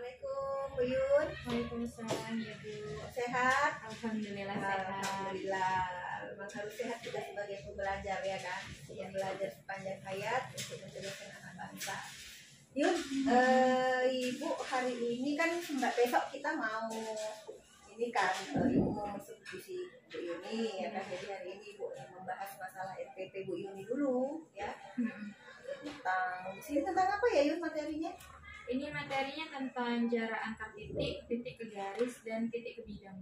Assalamualaikum Bu Yun. Waalaikumsalam ya Bu. Sehat? Alhamdulillah sehat. Alhamdulillah. Memang harus sehat kita sebagai pembelajar ya kan. Yang belajar sepanjang hayat untuk mencerdaskan anak bangsa. Yun, Ibu hari ini kan besok kita mau ini kan Ibu mau masuk divisi Bu Yuni ya kan. Jadi hari ini Ibu membahas masalah RPP Bu Yuni dulu ya. Tentang apa ya Yun materinya? Ini materinya tentang jarak antar titik, titik ke garis, dan titik ke bidang.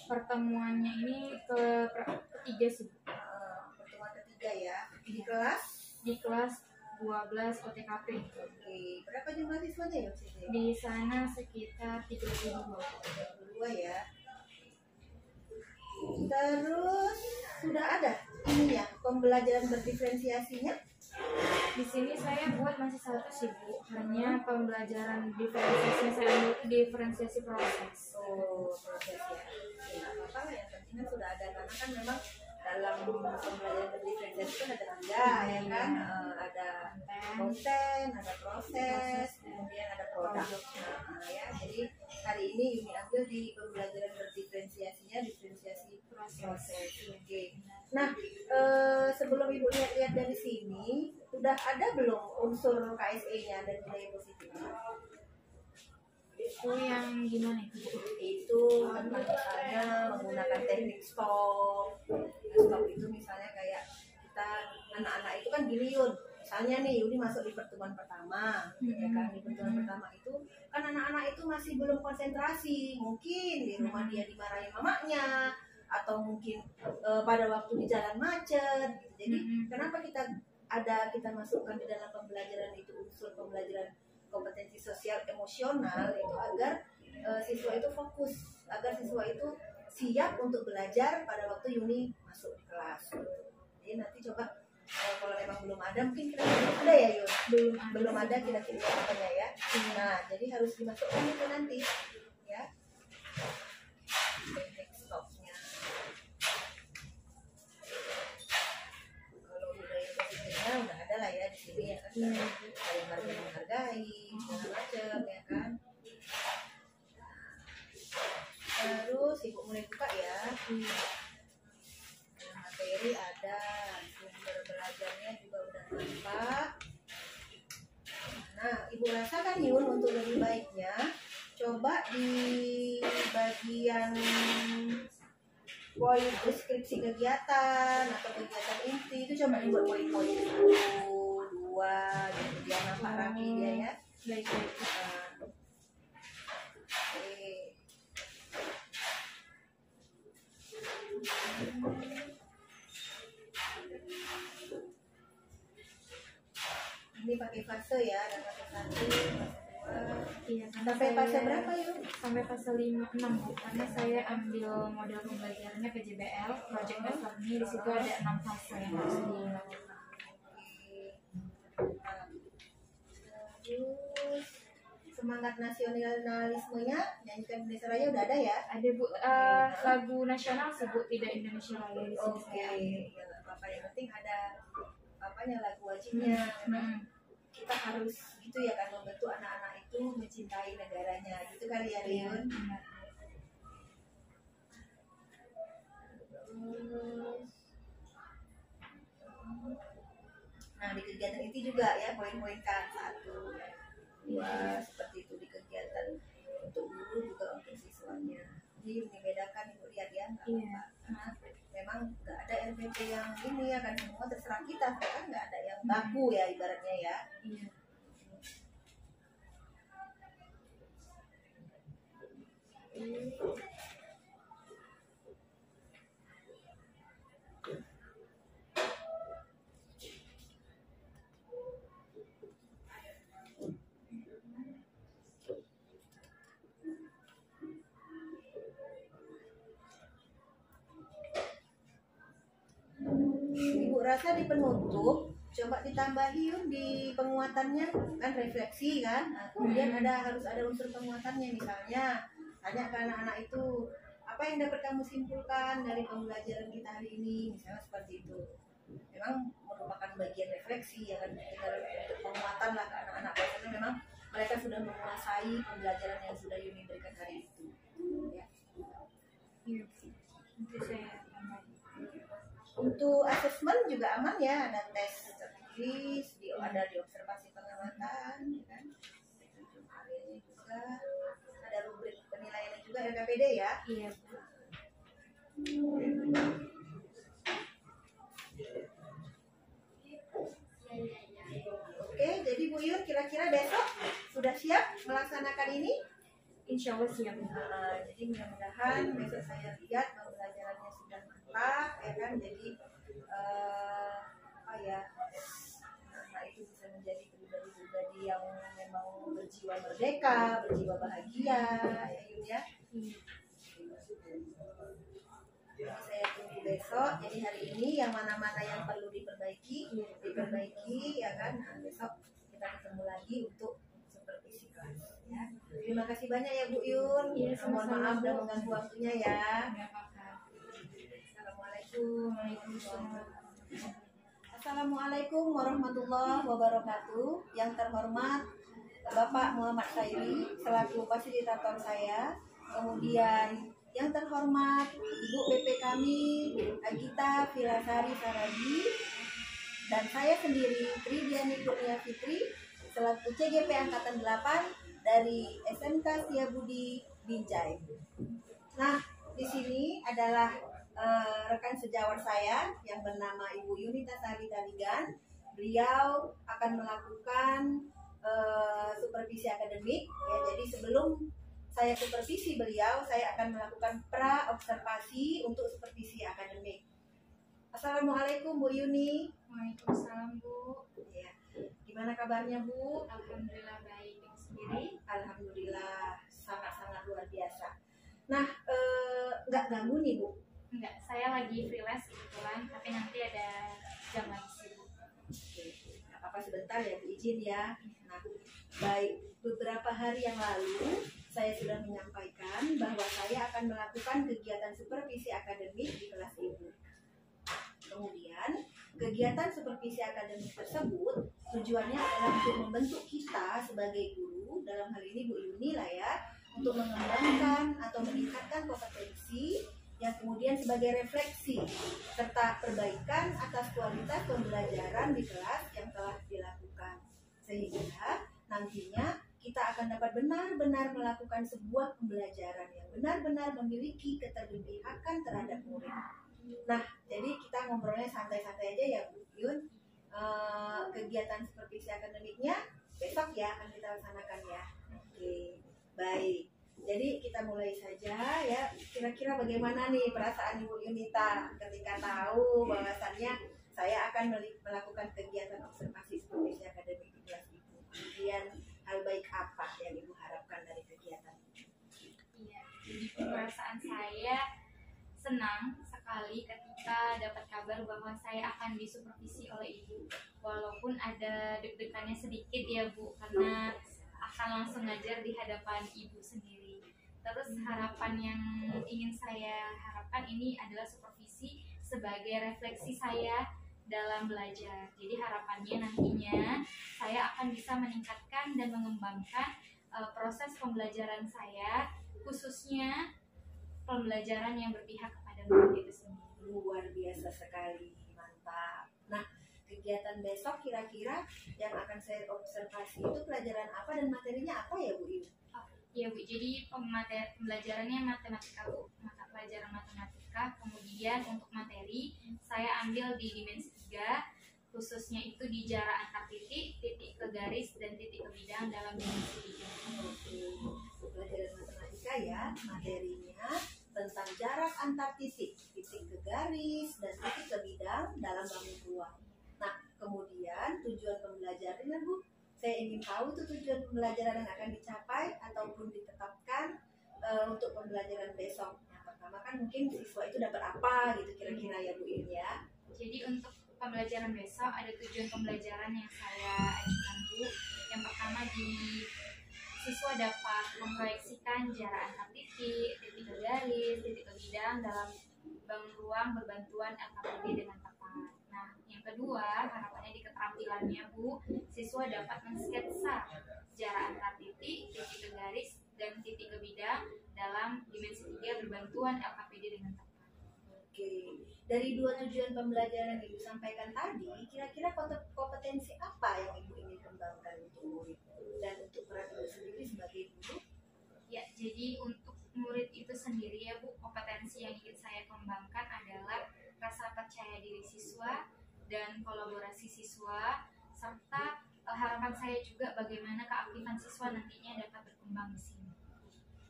Pertemuannya ini ketiga sih. Pertemuan ketiga ya. Di kelas? Di kelas 12 OTKP. Oke. Berapa jumlah siswanya ya? Di sana sekitar 32 ya. Terus sudah ada ininya pembelajaran berdiferensiasinya? Di sini saya buat masih satu sih Bu, hanya pembelajaran diferensiasinya saya ambil diferensiasi proses. Proses ya. Tidak apa-apa lah, yang penting kan sudah ada, karena kan memang dalam pembelajaran berdiferensiasi kan ada tiga ya kan, ada konten, ada proses, kemudian ada produk. Ya, jadi hari ini Yuni ambil di pembelajaran berdiferensiasinya diferensiasi proses. Oke. Nah, sebelum Ibu lihat-lihat dari sini, sudah ada belum unsur KSE-nya dan nilai positifnya? Itu yang gimana itu? Itu tentang misalnya menggunakan teknik stop. Stop itu misalnya kayak kita anak-anak itu kan gini Yun. Misalnya nih Yuni masuk di pertemuan pertama, ya kan, di pertemuan pertama itu kan anak-anak itu masih belum konsentrasi, mungkin di rumah dia dimarahin mamanya, atau mungkin pada waktu di jalan macet. Jadi kenapa kita masukkan di dalam pembelajaran itu unsur pembelajaran kompetensi sosial emosional itu agar siswa itu fokus, agar siswa itu siap untuk belajar pada waktu Yuni masuk di kelas. Jadi nanti coba kalau memang belum ada, mungkin kira-kira ada ya Yun? Belum ada kira-kira apanya ya. Nah, jadi harus dimasukkan itu nanti ya. Teknik stopnya. Kalau budaya positifnya udah ada lah ya di sini ya kan. Saling menghargai segala macam ya kan. Terus Ibu mulai buka ya. Materi ada, sumber belajarnya juga udah nampak. Nah, Ibu rasa kan Yun untuk lebih baiknya coba di bagian poin deskripsi kegiatan atau kegiatan inti itu coba dibuat poin-poin 1, 2 gitu biar nampak rapi dia ya. Baik-baik. Ini pakai fase ya, ada fase 1, fase 2. Iya, sampai fase berapa Yun? Sampai fase 5, 6 Bu, karena saya ambil model pembelajarannya PJBL, Project Based Learning. Di situ ada 6 fase yang harus dilakukan. Terus semangat nasionalismenya nyanyikan Indonesia Raya udah ada ya? Ada Bu, lagu nasional sih Bu, tidak Indonesia Raya di sini. Oke, ya nggak apa-apa, yang penting ada apanya lagu wajibnya. Kita harus gitu ya kan, membantu anak-anak itu mencintai negaranya gitu kali ya Yun. Nah di kegiatan itu juga ya poin-poin kan 1, 2 seperti itu di kegiatan untuk guru juga untuk siswanya. Jadi membedakan Ibu lihat ya, nggak apa-apa. Karena memang nggak ada RPP yang ini ya kan, semua terserah kita kan, nggak ada yang baku ya ibaratnya ya. Ibu rasa di penutup coba ditambahi Yun di penguatannya kan, refleksi kan. Nah, kemudian harus ada unsur penguatannya, misalnya tanya ke anak-anak itu apa yang dapat kamu simpulkan dari pembelajaran kita hari ini, misalnya seperti itu. memang merupakan bagian refleksi ya kan, kita untuk penguatan lah ke anak-anak, biasanya memang mereka sudah menguasai pembelajaran yang sudah Yuni berikan hari itu ya. Iya, nanti saya tambahin. Untuk asesmen juga aman ya, ada tes tertulis, ada di observasi pengamatan ya kan, ujung akhirnya juga ada rubrik penilaiannya juga LKPD ya. Iya. Oke, jadi Bu Yun kira-kira besok sudah siap melaksanakan ini? Insya Allah siap. Jadi mudah-mudahan besok saya lihat pembelajarannya sudah mantap ya kan, jadi apa ya, anak itu bisa menjadi pribadi-pribadi yang memang berjiwa merdeka, berjiwa bahagia ya Yun ya. Jadi saya tunggu besok. Jadi hari ini yang mana-mana yang perlu diperbaiki ya kan. Nah, besok kita ketemu lagi untuk supervisi kelas ya. Terima kasih banyak ya Bu Yun. Iya, Mohon sama-sama, maaf Bu. dan mengganggu waktunya ya. Nggak apa-apa. Assalamualaikum. Waalaikumsalam. Assalamualaikum warahmatullahi wabarakatuh. Yang terhormat Bapak Muhammad Khairi selaku fasilitator saya. Kemudian yang terhormat Ibu BP kami Agita Filasari Saragi, dan saya sendiri Tridiani Kurnia Fitri selaku CGP Angkatan 8 dari SMK Setiabudi Binjai. Nah, di sini adalah rekan sejawat saya yang bernama Ibu Yunita Sari Taligan. Beliau akan melakukan supervisi akademik ya. Jadi sebelum saya supervisi beliau, saya akan melakukan pra-observasi untuk supervisi akademik. Assalamualaikum Bu Yuni. Waalaikumsalam, Bu. Ya. Gimana kabarnya Bu? Alhamdulillah baik. Yang sendiri? Alhamdulillah sangat-sangat luar biasa. Nah, nggak ganggu nih Bu? Enggak, saya lagi freelance kebetulan, tapi nanti ada jam lagi sih, Bu. Oke, nggak apa-apa sebentar ya Bu, izin ya. Nah, baik, beberapa hari yang lalu saya sudah menyampaikan bahwa saya akan melakukan kegiatan supervisi akademik di kelas Ibu. Kemudian, kegiatan supervisi akademik tersebut tujuannya adalah untuk membentuk kita sebagai guru, dalam hal ini Bu Yuni lah ya, untuk mengembangkan atau meningkatkan kompetensi yang kemudian sebagai refleksi serta perbaikan atas kualitas pembelajaran di kelas yang telah dilakukan, sehingga nantinya kita akan dapat benar-benar melakukan sebuah pembelajaran yang benar-benar memiliki keterberpihakan terhadap murid. Nah, jadi kita ngobrolnya santai-santai aja ya Bu Yun. Kegiatan supervisi akademiknya besok ya akan kita laksanakan ya. Oke, baik. Jadi kita mulai saja ya. Kira-kira bagaimana nih perasaan Ibu Yunita ketika tahu bahwasannya saya akan melakukan kegiatan observasi supervisi akademik di kelas Ibu. Kemudian hal baik apa yang Ibu harapkan dari kegiatan ini? Iya, jadi perasaan saya senang sekali ketika dapat kabar bahwa saya akan disupervisi oleh Ibu. Walaupun ada deg-degannya sedikit ya Bu, karena akan langsung ngajar di hadapan Ibu sendiri. Terus harapan yang ingin saya harapkan ini adalah supervisi sebagai refleksi saya dalam belajar. Jadi harapannya nantinya saya akan bisa meningkatkan dan mengembangkan proses pembelajaran saya, khususnya pembelajaran yang berpihak kepada murid itu sendiri. Luar biasa sekali, mantap. Nah, kegiatan besok kira-kira yang akan saya observasi itu pelajaran apa dan materinya apa ya Bu Ibu? Iya Bu, jadi pembelajarannya matematika Bu, mata pelajaran matematika. Kemudian untuk materi saya ambil di dimensi 3, khususnya itu di jarak antar titik, titik ke garis, dan titik ke bidang dalam dimensi 3. Pelajaran matematika ya, materinya tentang jarak antar titik, titik ke garis dan titik ke bidang dalam bangun ruang. Nah, kemudian tujuan pembelajarannya Bu, saya ingin tahu tuh tujuan pembelajaran yang akan dicapai ataupun ditetapkan untuk pembelajaran besok. Yang pertama kan mungkin siswa itu dapat apa gitu kira-kira ya Bu Yun ya. Jadi untuk pembelajaran besok ada tujuan pembelajaran yang saya ajukan Bu. Yang pertama, di siswa dapat memproyeksikan jarak antar titik, titik ke garis, titik ke bidang dalam bangun ruang berbantuan LKPD dengan tepat. Nah, kedua, harapannya di keterampilannya Bu, siswa dapat mensketsa jarak antar titik, titik ke garis, dan titik ke bidang dalam dimensi 3 berbantuan LKPD dengan tepat. Oke, dari 2 tujuan pembelajaran yang Ibu sampaikan tadi, kira-kira kompetensi apa yang Ibu ingin kembangkan untuk murid dan untuk peran Ibu sendiri sebagai guru? Ya, jadi untuk murid itu sendiri ya Bu, kompetensi yang ingin saya kembangkan adalah rasa percaya diri siswa dan kolaborasi siswa, serta harapan saya juga bagaimana keaktifan siswa nantinya dapat berkembang di sini.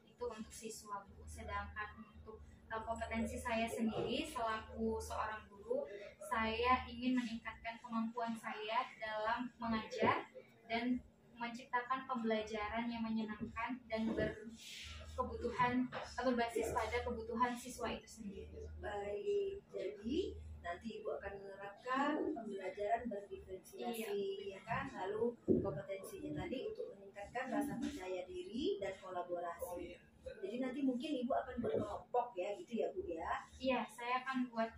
Itu untuk siswa Bu. Sedangkan untuk kompetensi saya sendiri selaku seorang guru, saya ingin meningkatkan kemampuan saya dalam mengajar dan menciptakan pembelajaran yang menyenangkan dan berbasis pada kebutuhan siswa itu sendiri. Baik, jadi nanti Ibu akan menerapkan pembelajaran berdiferensiasi, ya kan? Lalu kompetensinya tadi untuk meningkatkan rasa percaya diri dan kolaborasi. Jadi nanti mungkin Ibu akan berkelompok ya, gitu ya Bu ya? Iya, saya akan buat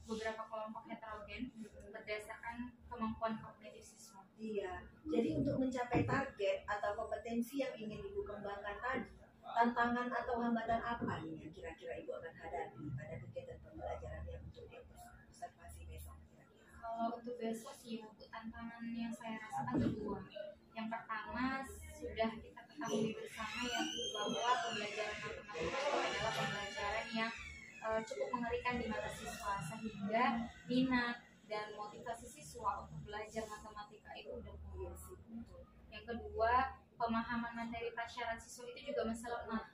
beberapa kelompok heterogen berdasarkan kemampuan kognitif siswa. Iya, jadi untuk mencapai target atau kompetensi yang ingin Ibu kembangkan tadi, tantangan atau hambatan apa nih yang kira-kira Ibu akan hadapi pada kegiatan pembelajaran yang untuk observasi besok? Kalau untuk besok sih, untuk tantangan yang saya rasakan kedua. Yang pertama, sudah kita ketahui bersama ya bahwa pembelajaran matematika itu adalah pembelajaran yang cukup mengerikan di mata siswa, sehingga minat dan motivasi siswa untuk belajar matematika itu udah puyeng. Yang kedua, pemahaman materi prasyarat siswa itu juga masih lemah.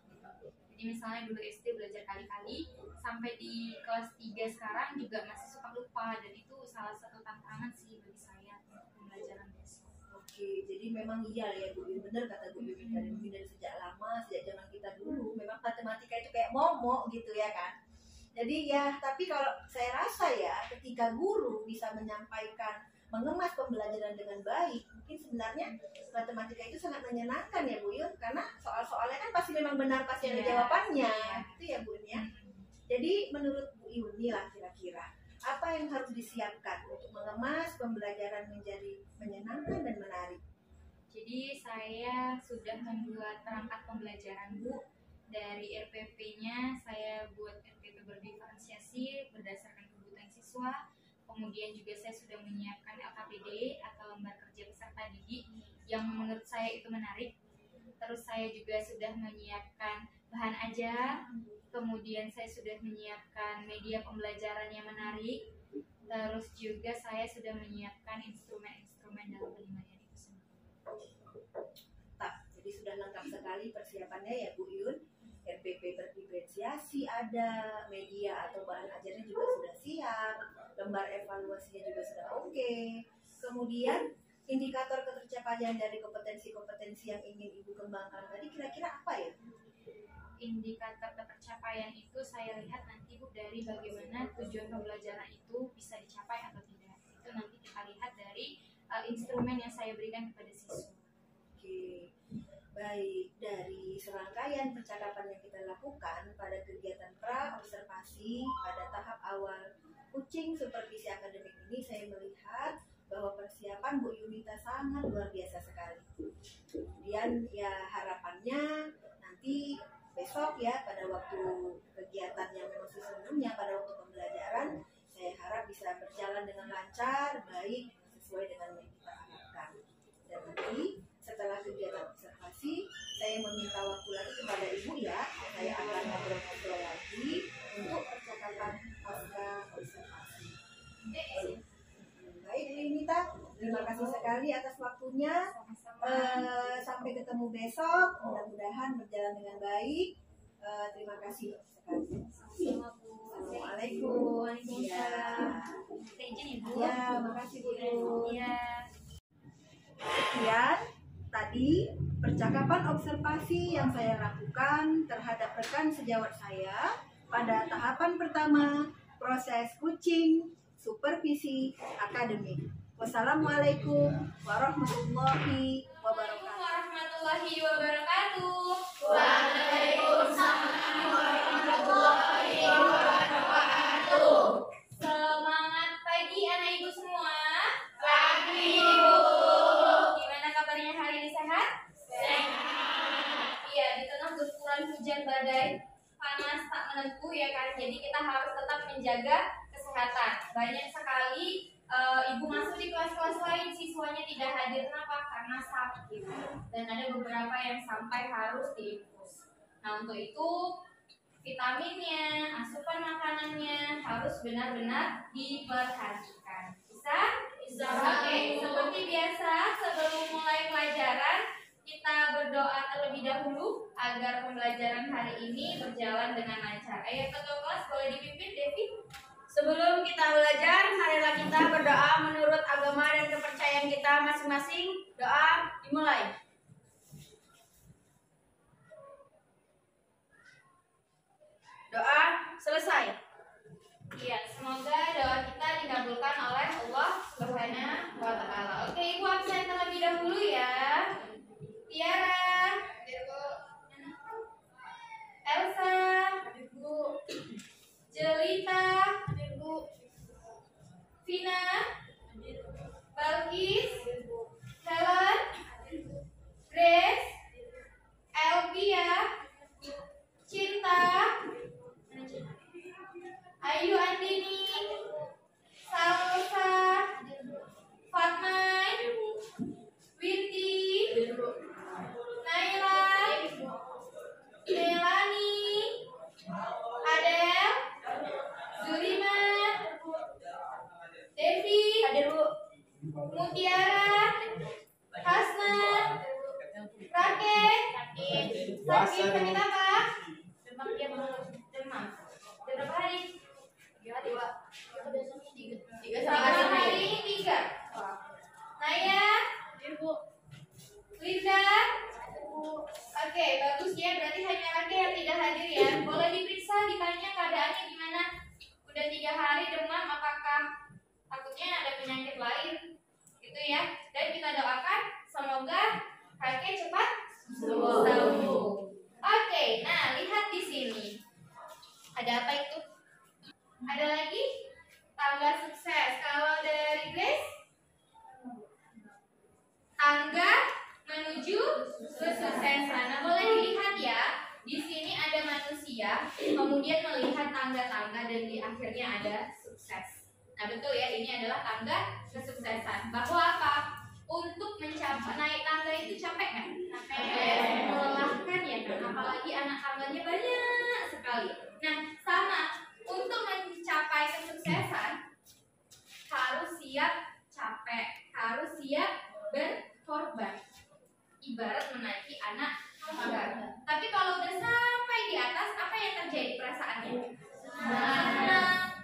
Jadi misalnya dulu SD belajar kali-kali, sampai di kelas 3 sekarang juga masih suka lupa, dan itu salah satu tantangan sih bagi saya untuk pembelajaran besok. Oke, jadi memang iya ya Bu, benar kata Bu Yuni tadi, mungkin dari sejak lama, sejak zaman kita dulu, memang matematika itu kayak momok gitu ya kan. Jadi ya, tapi kalau saya rasa ya, ketika guru bisa menyampaikan, mengemas pembelajaran dengan baik, mungkin sebenarnya matematika itu sangat menyenangkan ya Bu Yun, karena soal-soalnya kan pasti memang benar, pasti ada jawabannya, itu ya Bu ya. Jadi menurut Bu Yuni lah kira-kira, apa yang harus disiapkan untuk mengemas pembelajaran menjadi menyenangkan dan menarik? Jadi saya sudah membuat perangkat pembelajaran Bu. Dari RPP-nya saya buat RPP berdiferensiasi berdasarkan kebutuhan siswa. Kemudian juga saya sudah menyiapkan LKPD atau lembar kerja peserta didik yang menurut saya itu menarik. Terus saya juga sudah menyiapkan bahan ajar. Kemudian saya sudah menyiapkan media pembelajaran yang menarik. Terus juga saya sudah menyiapkan instrumen-instrumen dalam penilaian itu semua. Jadi sudah lengkap sekali persiapannya ya Bu Yun. RPP berdiferensiasi ada, media atau bahan ajarnya juga sudah siap, lembar evaluasinya juga sudah oke. Kemudian indikator ketercapaian dari kompetensi-kompetensi yang ingin Ibu kembangkan tadi kira-kira apa ya? Indikator ketercapaian itu saya lihat nanti Bu dari bagaimana tujuan pembelajaran itu bisa dicapai atau tidak. Itu nanti kita lihat dari instrumen yang saya berikan kepada siswa. Oke. Baik, dari serangkaian percakapan yang kita lakukan pada kegiatan pra-observasi pada tahap awal Kucing Supervisi Akademik ini, saya melihat bahwa persiapan Bu Yunita sangat luar biasa sekali. Kemudian ya harapannya nanti besok ya pada waktu kegiatan yang memang sesungguhnya pada waktu pembelajaran, saya harap bisa berjalan dengan lancar, baik, sesuai dengan yang kita harapkan. Dan nanti setelah kegiatan observasi, saya meminta waktu lagi kepada Ibu ya. Saya akan ngobrol-ngobrol lagi untuk percakapan pasca observasi. Baik, Bu Yunita, terima kasih sekali atas waktunya. Sampai ketemu besok. Mudah-mudahan berjalan dengan baik. Terima kasih sekali. Assalamualaikum. Ya, makasih Bu. Ya. Sekian tadi percakapan observasi yang saya lakukan terhadap rekan sejawat saya pada tahapan pertama proses Kucing Supervisi Akademik. Wassalamualaikum warahmatullahi wabarakatuh. Warahmatullahi wabarakatuh. Waalaikumsalam warahmatullahi wabarakatuh. Semangat pagi anak ibu semua. menentu ya kan. Jadi kita harus tetap menjaga kesehatan. Banyak sekali ibu masuk di kelas-kelas lain siswanya tidak hadir, kenapa? Karena sakit. Dan ada beberapa yang sampai harus diinfus. Nah, untuk itu vitaminnya, asupan makanannya harus benar-benar diperhatikan. Bisa? Bisa. Oke, seperti biasa sebelum mulai pelajaran kita berdoa terlebih dahulu agar pembelajaran hari ini berjalan dengan lancar. Ayo ketua kelas boleh dipimpin, Devi. Sebelum kita belajar, marilah kita berdoa menurut agama dan kepercayaan kita masing-masing. Doa dimulai. Doa selesai. Iya, semoga doa kita dikabulkan oleh Allah Subhanahu wa Ta'ala. Oke, Ibu absen terlebih dahulu ya. Tiara, Elsa, Jelita, Vina, Balkis, Helen, Grace, Elvia, Cinta, Ayu Andini, Salsa, Fatmai, Windy, Naila, Melani, Adel, Zulima, Devi, Mutiara, Hasna, Raket, sakit apa? Demam. Demam berapa hari? 3 hari. Selama hari ini 3. Naya, Linda. Oke, bagus ya. Berarti hanya Raket yang tidak hadir ya. Boleh diperiksa, ditanya keadaannya gimana. Udah 3 hari demam, apakah takutnya ada penyakit lain? Gitu ya. Dan kita doakan semoga Raket cepat sembuh. Oke, nah lihat di sini. Ada apa itu? Ada lagi? Tangga sukses. Kalau dari Grace? Tangga menuju kesuksesan. Nah, boleh dilihat ya. Di sini ada manusia, kemudian melihat tangga-tangga dan di akhirnya ada sukses. Nah, betul ya, ini adalah tangga kesuksesan. Bahwa apa? Untuk mencapai naik tangga itu capek kan? Capek. Melelahkan ya kan? Apalagi anak tangganya banyak sekali. Nah, sama. Untuk mencapai kesuksesan harus siap capek, harus siap berkorban. Ibarat menaiki anak tangga. Tapi kalau udah sampai di atas, apa yang terjadi perasaannya? Senang,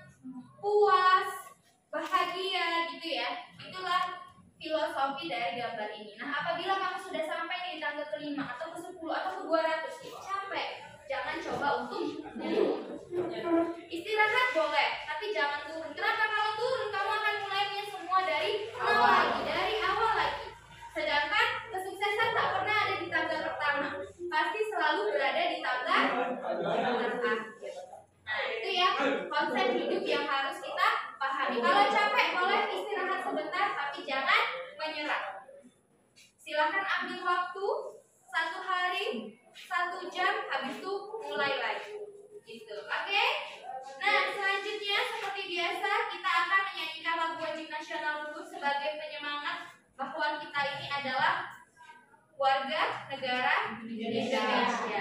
puas, bahagia gitu ya. Itulah filosofi dari gambar ini. Nah, apabila kamu sudah sampai di tangga ke-5 atau ke-10 atau ke-200, capek, jangan coba untuk istirahat boleh, tapi jangan turun. Kenapa? Kalau turun kamu akan mulainya semua dari awal lagi, dari awal lagi. Sedangkan kesuksesan tak pernah ada di tangga pertama, pasti selalu berada di tangga terakhir. Nah, itu ya konsep hidup yang harus kita pahami. Kalau capek boleh istirahat sebentar, tapi jangan menyerah. Silahkan ambil waktu 1 hari, 1 jam, habis itu mulai lagi. Gitu, oke? Nah, selanjutnya seperti biasa kita akan menyanyikan lagu wajib nasional dulu sebagai penyemangat bahwa kita ini adalah warga negara Indonesia.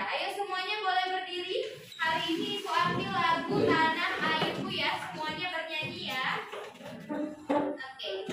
Ayo semuanya boleh berdiri. Hari ini Ibu ambil lagu Tanah Airku ya. Semuanya bernyanyi ya. Oke,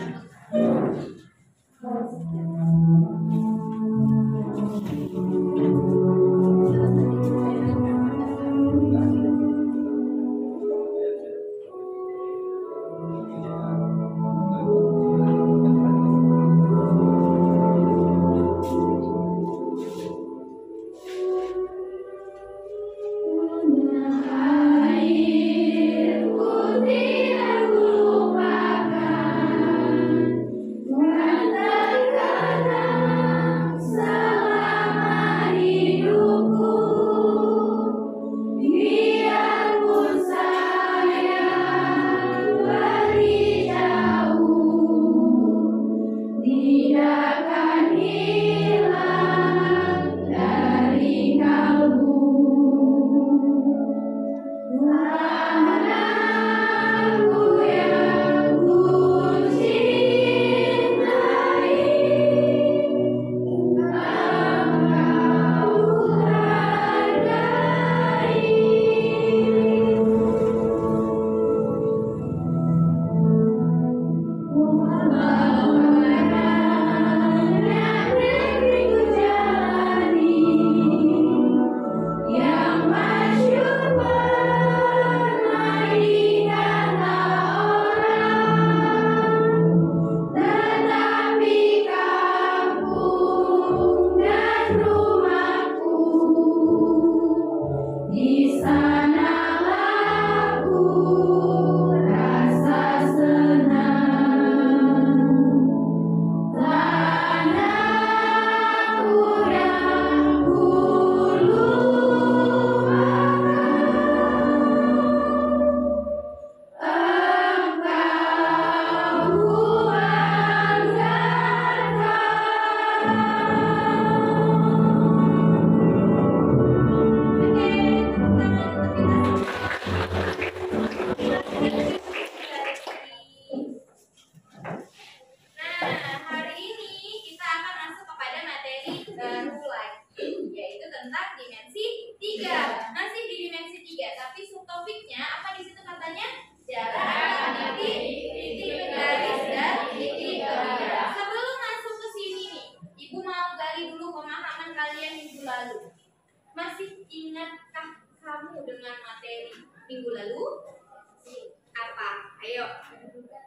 Apa? Ayo. Kedudukan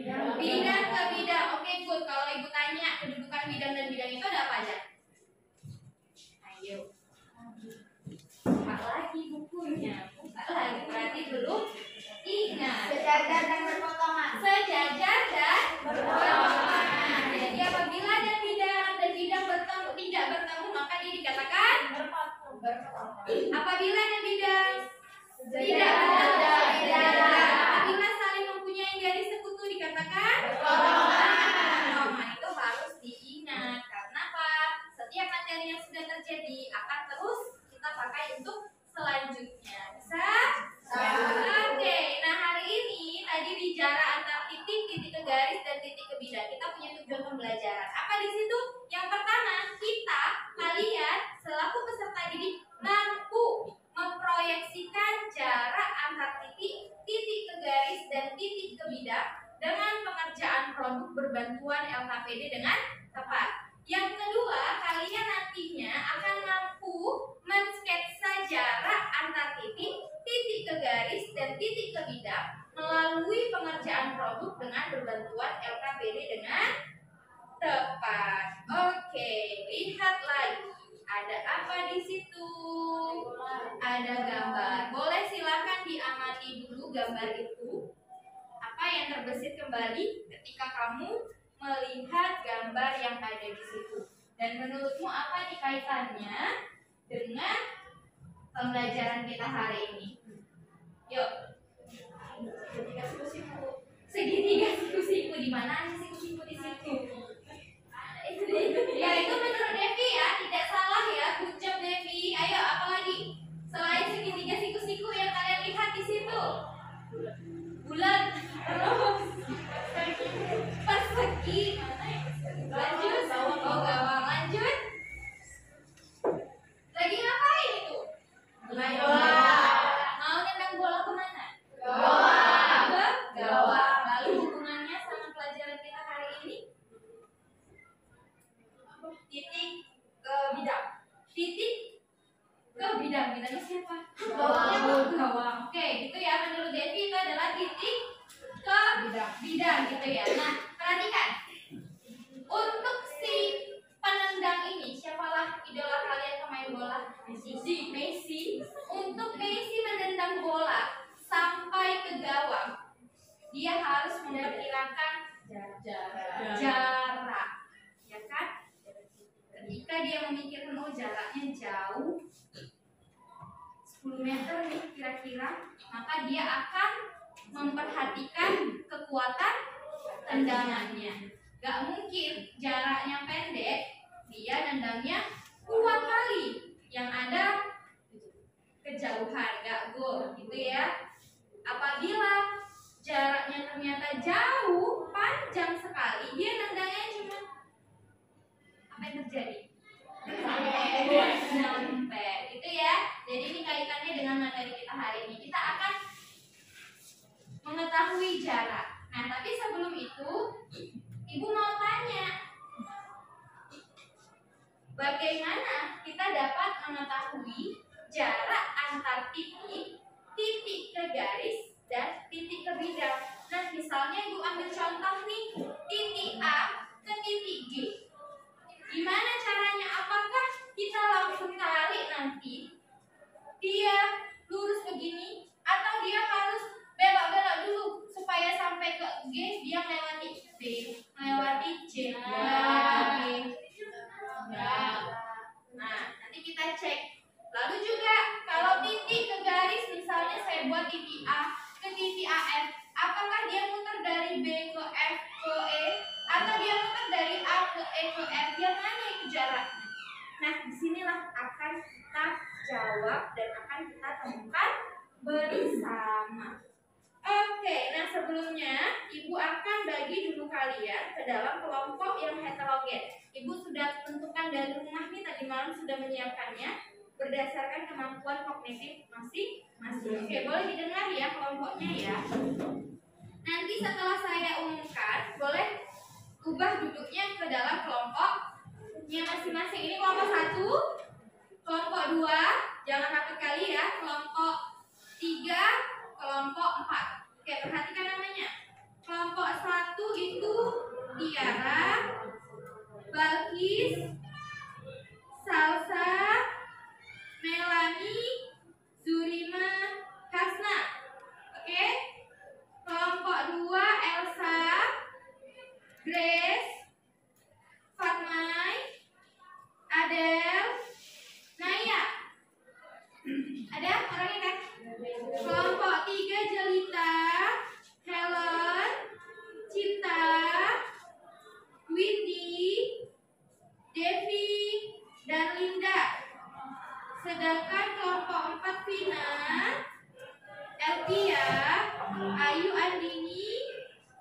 bidang ke bidang. Oke, good. Kalau ibu tanya kedudukan bidang dan bidang itu ada apa aja? Ayo. Buka lagi bukunya. Buka lagi. Berarti dulu ingat. Sejajar dan berpotongan. Sejajar dan berpotongan. Jadi apabila ada bidang dan bidang bertemu tidak bertemu maka dia dikatakan apabila ada bidang tidak bertemu. Apabila saling mempunyai garis sekutu dikatakan berpotongan. Itu harus diingat karena apa? Setiap materi yang sudah terjadi akan terus kita pakai untuk selanjutnya. Bisa? Oke, nah hari ini tadi di jarak antar titik, titik ke garis dan titik ke bidang kita punya tujuan pembelajaran. Apa di situ? Yang pertama, kalian selaku peserta didik mampu memproyeksikan jarak antar titik, titik ke garis dan titik ke bidang dengan pengerjaan produk berbantuan LKPD dengan tepat. Yang kedua, kalian nantinya akan mampu mensketsa jarak antar titik, titik ke garis dan titik ke bidang melalui pengerjaan produk dengan berbantuan LKPD dengan tepat. Oke, lihat lagi. Ada apa di situ? Ada gambar. Boleh silakan diamati dulu gambar itu. Apa yang terbesit kembali ketika kamu melihat gambar yang ada di situ? Dan menurutmu apa nih kaitannya dengan pembelajaran kita hari ini? Yuk. Segitiga siku-siku di mana sih siku-siku di situ? Ya itu menurut Devi ya, tidak salah ya. Good job Devi. Ayo apalagi selain segitiga siku-siku yang kalian lihat di situ? Bulat, persegi, lanjut, oh gawang, lanjut. Lagi ngapain itu? Mau nendang bola kemana? Ke gawang. Lalu hubungannya sama pelajaran kita hari ini? Titik ke bidang. Titik ke bidang. Bidangnya siapa? Gawang. Oke, gitu ya. Menurut Devi itu adalah titik ke bidang gitu ya. Nah, perhatikan. Untuk si penendang ini, siapalah idola kalian pemain bola? Messi. Untuk Messi menendang bola sampai ke gawang, dia harus memperkirakan jarak, ya kan? Ketika dia memikirkan oh jaraknya jauh 10 meter nih kira-kira, maka dia akan memperhatikan kekuatan tendangannya. Gak mungkin jaraknya pendek dia nendangnya kuat kali, yang ada kejauhan, gak gol gitu ya. Apabila jaraknya ternyata jauh, panjang sekali, dia nendangnya cuma apa yang terjadi? Sampai gitu ya. Jadi ini kaitannya dengan materi kita hari ini. Kita akan mengetahui jarak. Nah, tapi sebelum itu Ibu mau tanya, bagaimana kita dapat mengetahui jarak antar titik, titik ke garis, dan titik ke bidang? Nah, misalnya Ibu ambil contoh nih, titik A ke titik G. Gimana caranya? Apakah kita langsung tarik nanti dia lurus begini, atau dia harus belok-belok dulu supaya sampai ke G, dia melewati B, melewati C, melewati D. Nah, nanti kita cek. Lalu juga kalau titik ke garis, misalnya saya buat titik A ke titik AF, apakah dia muter dari B ke F ke E, atau dia muter dari A ke E ke F? Yang mana itu jaraknya? Nah, disinilah akan kita jawab dan akan kita temukan bersama. Oke, nah sebelumnya Ibu akan bagi dulu kalian ke dalam kelompok yang heterogen. Ibu sudah tentukan dari rumah nih, tadi malam sudah menyiapkannya berdasarkan kemampuan kognitif masing-masing. Oke, boleh didengar ya kelompoknya ya. Nanti setelah saya umumkan, boleh ubah duduknya ke dalam kelompoknya masing-masing. Ini kelompok 1, kelompok 2, Jangan rapid kali ya. Kelompok 3, kelompok 4. Oke, perhatikan namanya. Kelompok 1 itu Tiara, Balkis, Salsa, Melani, Zurima, Kasna. Oke. Kelompok 2 Elsa, Grace, Fatmai, Adele, Naya. Ada orangnya kan? Kelompok 3 Jelita, Helen, Cinta, Windy, Devi, dan Linda. Sedangkan kelompok 4 Vina, Elvia, Ayu Andini,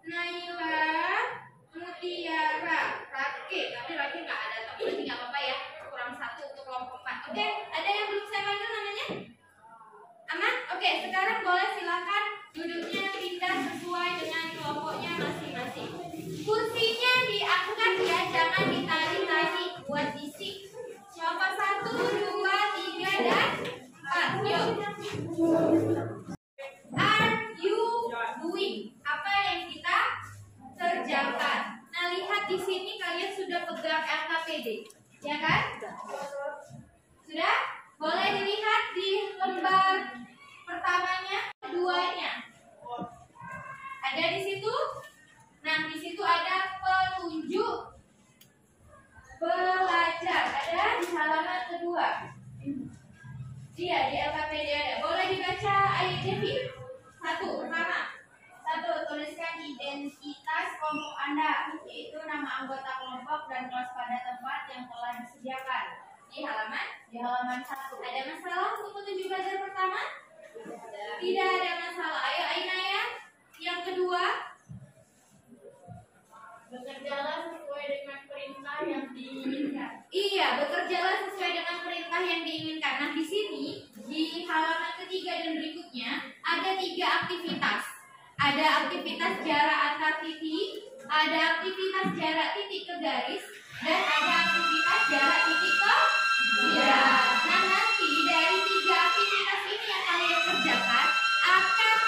Naila, Mutiara, Rake. Tapi Rake nggak ada, tapi berarti nggak apa-apa ya. Kurang 1 untuk kelompok 4. Oke, ada yang belum saya panggil namanya? Aman? Oke, sekarang boleh silakan duduknya pindah sesuai dengan kelompoknya masing-masing. Kursinya diangkat ya, jangan ditarik-tarik buat diisi. Kelompok 1, 2, 3, dan 4. Yuk. Are you doing? Apa yang kita kerjakan? Nah, lihat di sini kalian sudah pegang LKPD, ya kan? Sudah? Boleh dilihat di lembar pertamanya, keduanya. Ada di situ? Nah, di situ ada petunjuk belajar. Ada di halaman kedua. Iya, di LKPD ada. Boleh dibaca ayat Devi. 1, pertama. 1, tuliskan identitas kelompok Anda, yaitu nama anggota kelompok dan kelas pada tempat yang telah disediakan. Di halaman 1. Ada masalah untuk petunjuk belajar pertama? Tidak ada masalah. Ayo Ainaya. Yang kedua, Bekerjalah sesuai dengan perintah yang diinginkan. iya, bekerjalah sesuai dengan perintah yang diinginkan. Nah, di sini di halaman ketiga dan berikutnya ada 3 aktivitas. Ada aktivitas jarak antar titik, ada aktivitas jarak titik ke garis, dan ada aktivitas jarak titik ke garis. Nah, nanti dari 3 aktivitas ini yang kalian kerjakan akan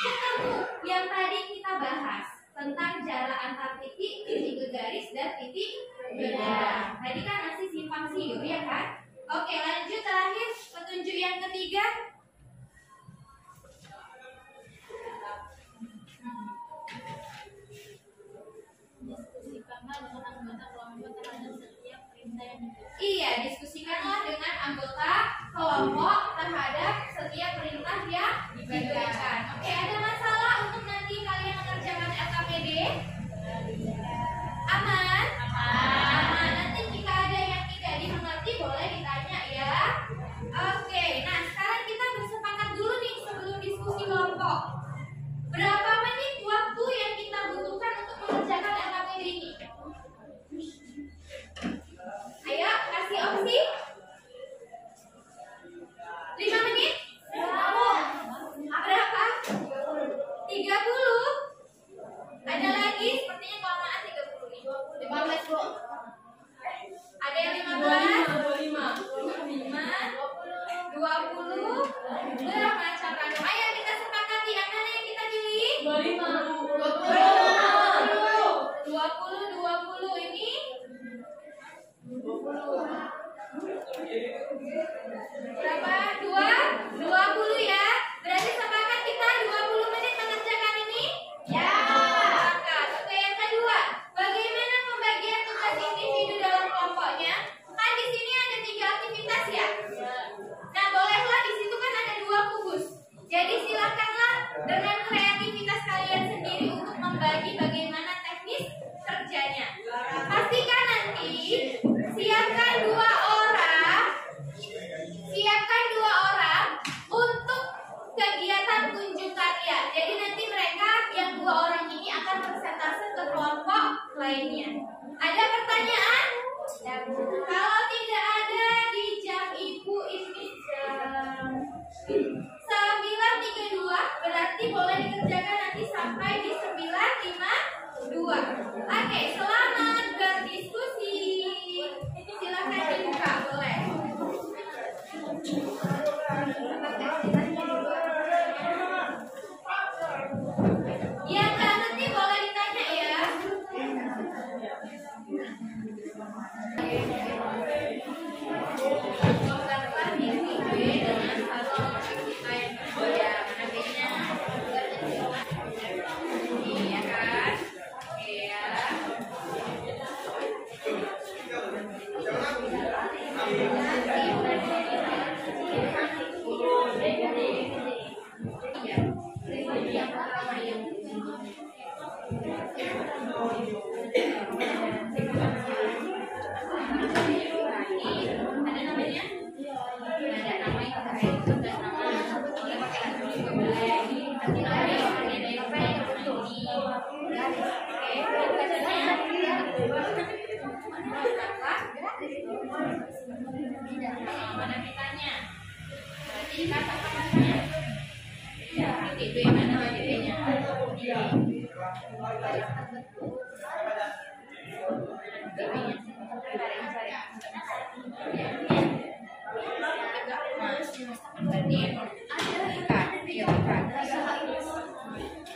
ketemu yang tadi kita bahas tentang jarak antar titik, titik ke garis, dan titik ke garis. Tadi kan masih simpang siur ya kan? Oke, lanjut terakhir petunjuk yang ketiga. Diskusikanlah dengan anggota kelompok terhadap setiap perintah yang diberikan. Iya, diskusikanlah dengan anggota kelompok terhadap setiap perintah yang diberikan. Oke, ada masalah untuk nanti kalian mengerjakan LKPD? Aman? Aman. Nanti jika ada yang tidak dimengerti boleh ditanya ya. Oke, nah sekarang kita bersepakat dulu nih sebelum diskusi kelompok. Berapa menit waktu yang kita butuhkan untuk mengerjakan LKPD ini? Ayo, kasih opsi. 5 menit? Berapa? 30? Ada lagi? Sepertinya kelamaan 30 nih. 15, Bu. Ada yang 15? 20? Bermacam ragam. Ayo kita sepakati yang mana yang kita pilih? 20 ini? Berapa? 20 ya. Berarti sepakat kita 20 menit mengerjakan ini? Ya. Sepakat. Oke, yang kedua, bagaimana pembagian tugas individu dalam kelompoknya? Kan di sini ada 3 aktivitas ya. Nah, bolehlah di situ kan ada 2 kubus. Jadi silakanlah dengan kreativitas kalian sendiri untuk membagi bagaimana teknis kerjanya. Pastikan nanti siapkan 2 orang untuk kegiatan kunjung karya. Jadi nanti mereka yang 2 orang ini akan presentase ke kelompok lainnya. Ada pertanyaan? Kalau tidak ada di jam ibu ini jam 9.32, berarti boleh dikerjakan nanti sampai di 9.52. Oke, selamat berdiskusi. Silakan dibuka, boleh. itu udah sama. Boleh pakai langsung juga boleh. Nanti ada apa yang ini. Oke, kacanya. Mana kitanya? Berarti kata katanya. Itu yang mana BB-nya?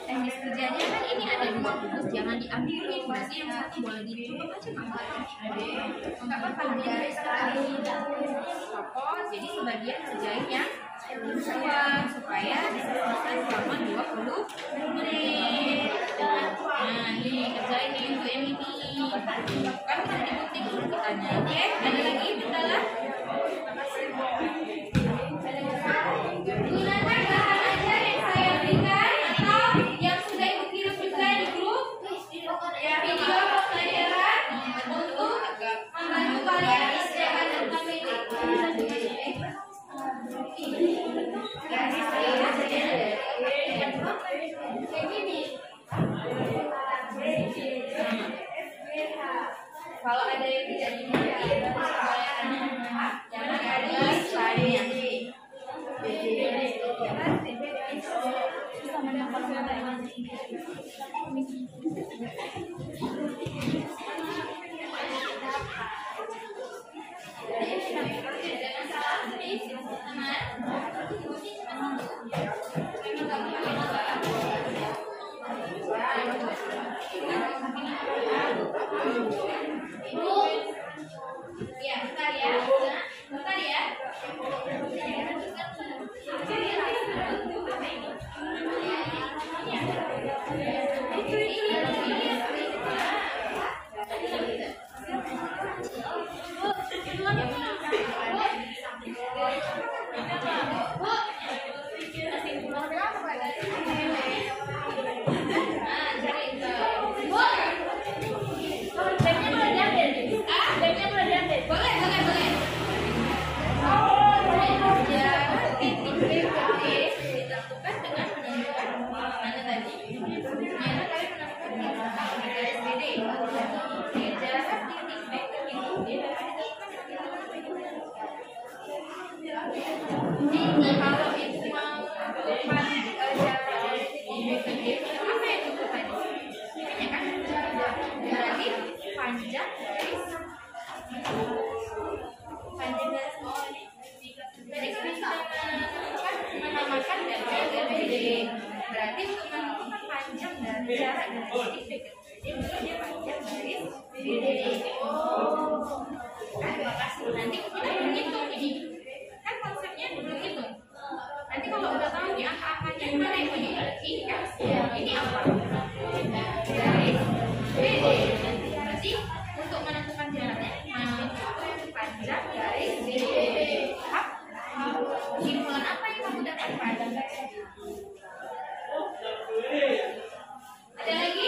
Teknis kerjanya kan ini ada 2 bungkus, jangan diambilin, berarti yang satu boleh dicoba aja nggak apa-apa nanti sekali copot, jadi sebagian kerjain yang kedua supaya bisa selesai selama 20 menit. Nah ini kerjain nih untuk yang ini kan digunting dulu kitanya. Oke, ada lagi kendala? Gunakan bahan ajar yang saya berikan atau yang sudah ibu kirim juga di grup video pembelajaran untuk membantu kalian mengerjakan tentang medik. Kalau ada yang tidak dimengerti, jangan ada lainnya. Ya, bentar ya. Bentar ya. Berarti untuk menentukan panjang dari jarak dari titik B ke titik B, dia panjang garis BD. Nanti kita berhitung ini. Kan konsepnya begitu. Nanti kalau udah tahu nih angka-angkanya mana yang ini apa? Garis BD. Berarti untuk menentukan jaraknya panjang garis BD. Kesimpulan apa yang kamu dapatkan? Ada lagi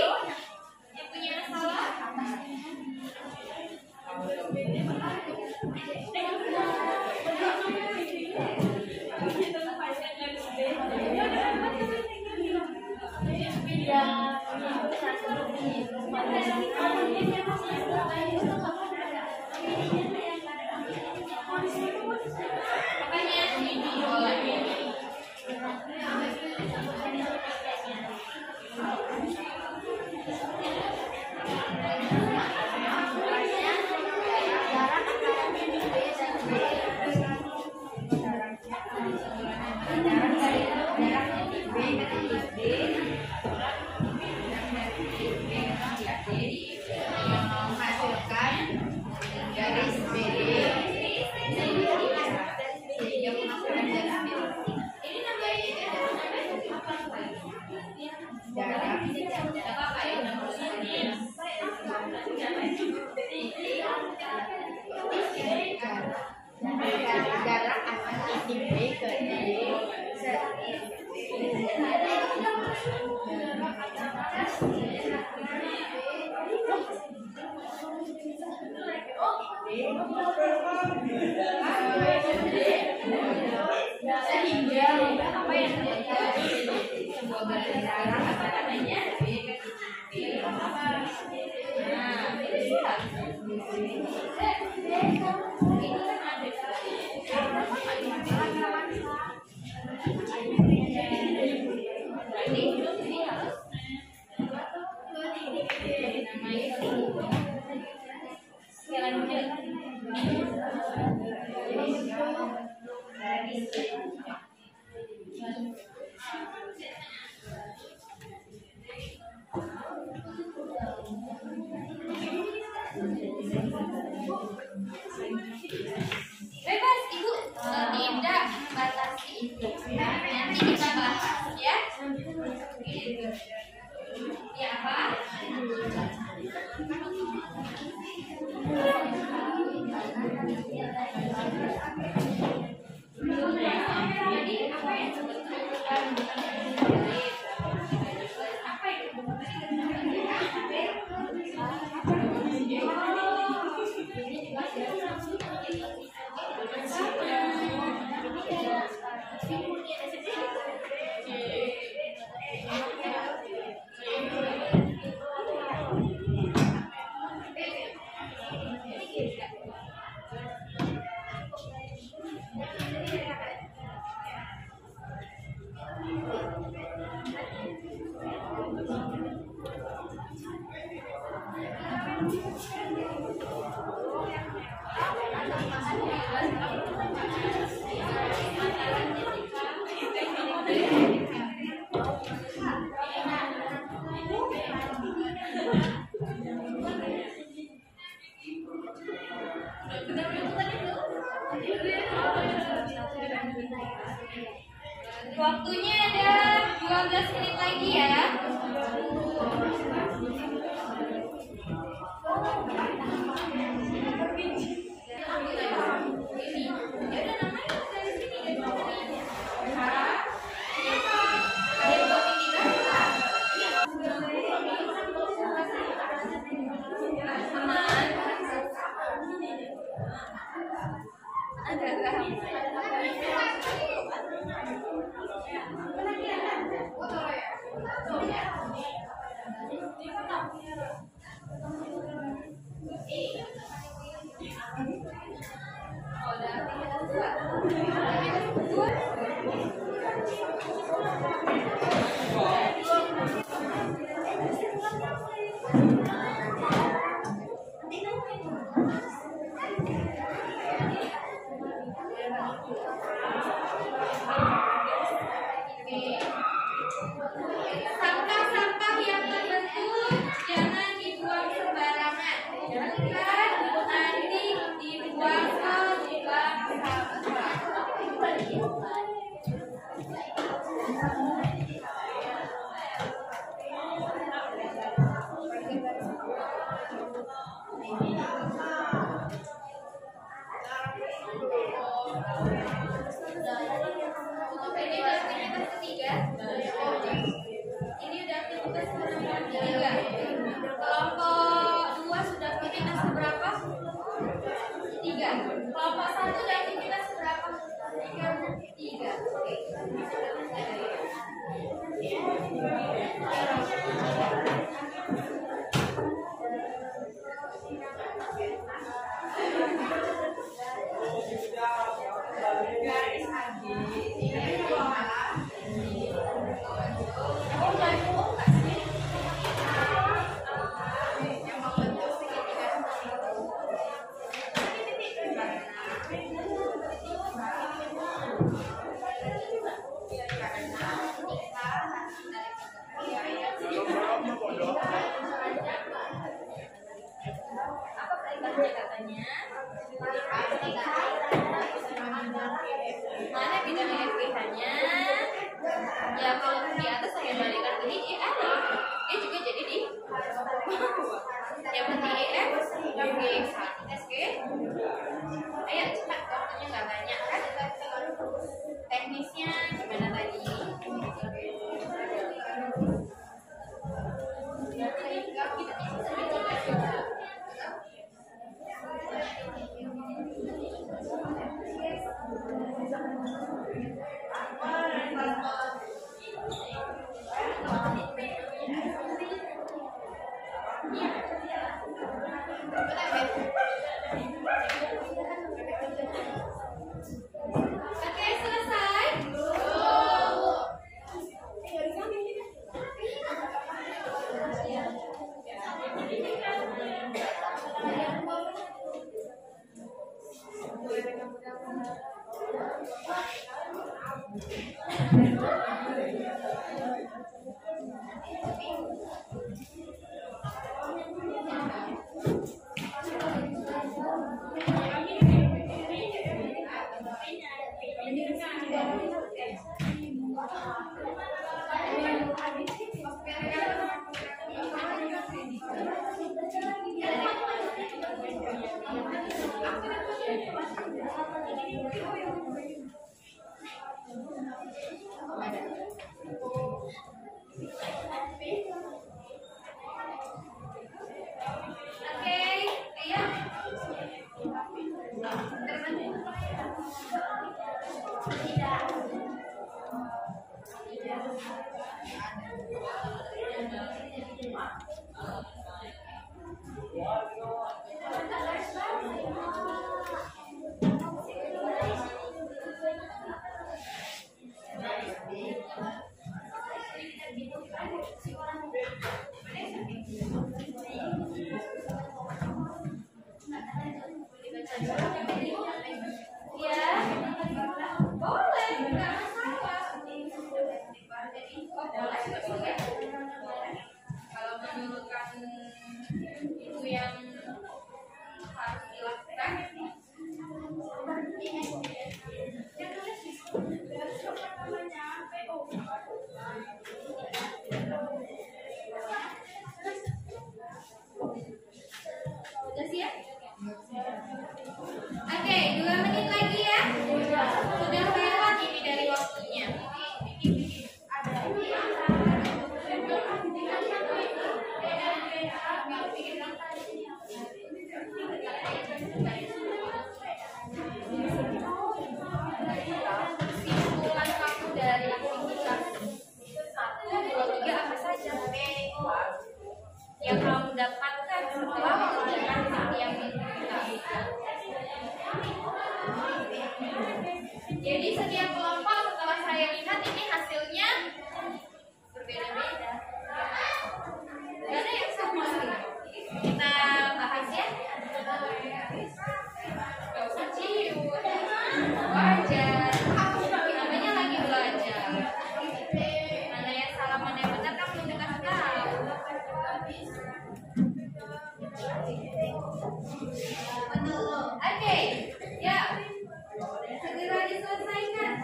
yang punya masalah? Makanya ini boleh. Jarak antara titik B ke titik C. Sehingga apa yang terjadi? Sebuah garis darah katanya bebas ibu tidak membatasi itu. Nanti kita bahas ya. Ya apa? Jadi apa yang sebetulnya waktunya ada 12 menit lagi ya. Sampah-sampah yang terbentuk jangan dibuang sembarangan. Jangan nanti dibuang ke lubang sampah. Ini udah aktivitas ketiga. Ini udah aktivitas ketiga. Kelompok 2 sudah aktivitas berapa? 3. Kelompok 1 udah aktivitas berapa? 3. Oke. Apa kaitannya katanya? Mana bidang FPH-nya? Ya kalau di atas saya balikan ini ada. Dia juga jadi di yang penting EF Oke. Ayo cepat, waktunya nggak banyak kan? Teknisnya gimana tadi? yang kamu dapatkan setelah mengerjakan hal yang diminta. Jadi setiap kelompok setelah saya lihat ini hasilnya berbeda-beda. Gak ada yang sama. Kita bahas ya. Gak usah cium. Wajar. Namanya lagi belajar. Mana yang salah mana yang benar kan belum dikasih tahu. Oke, ya. Segera diselesaikan.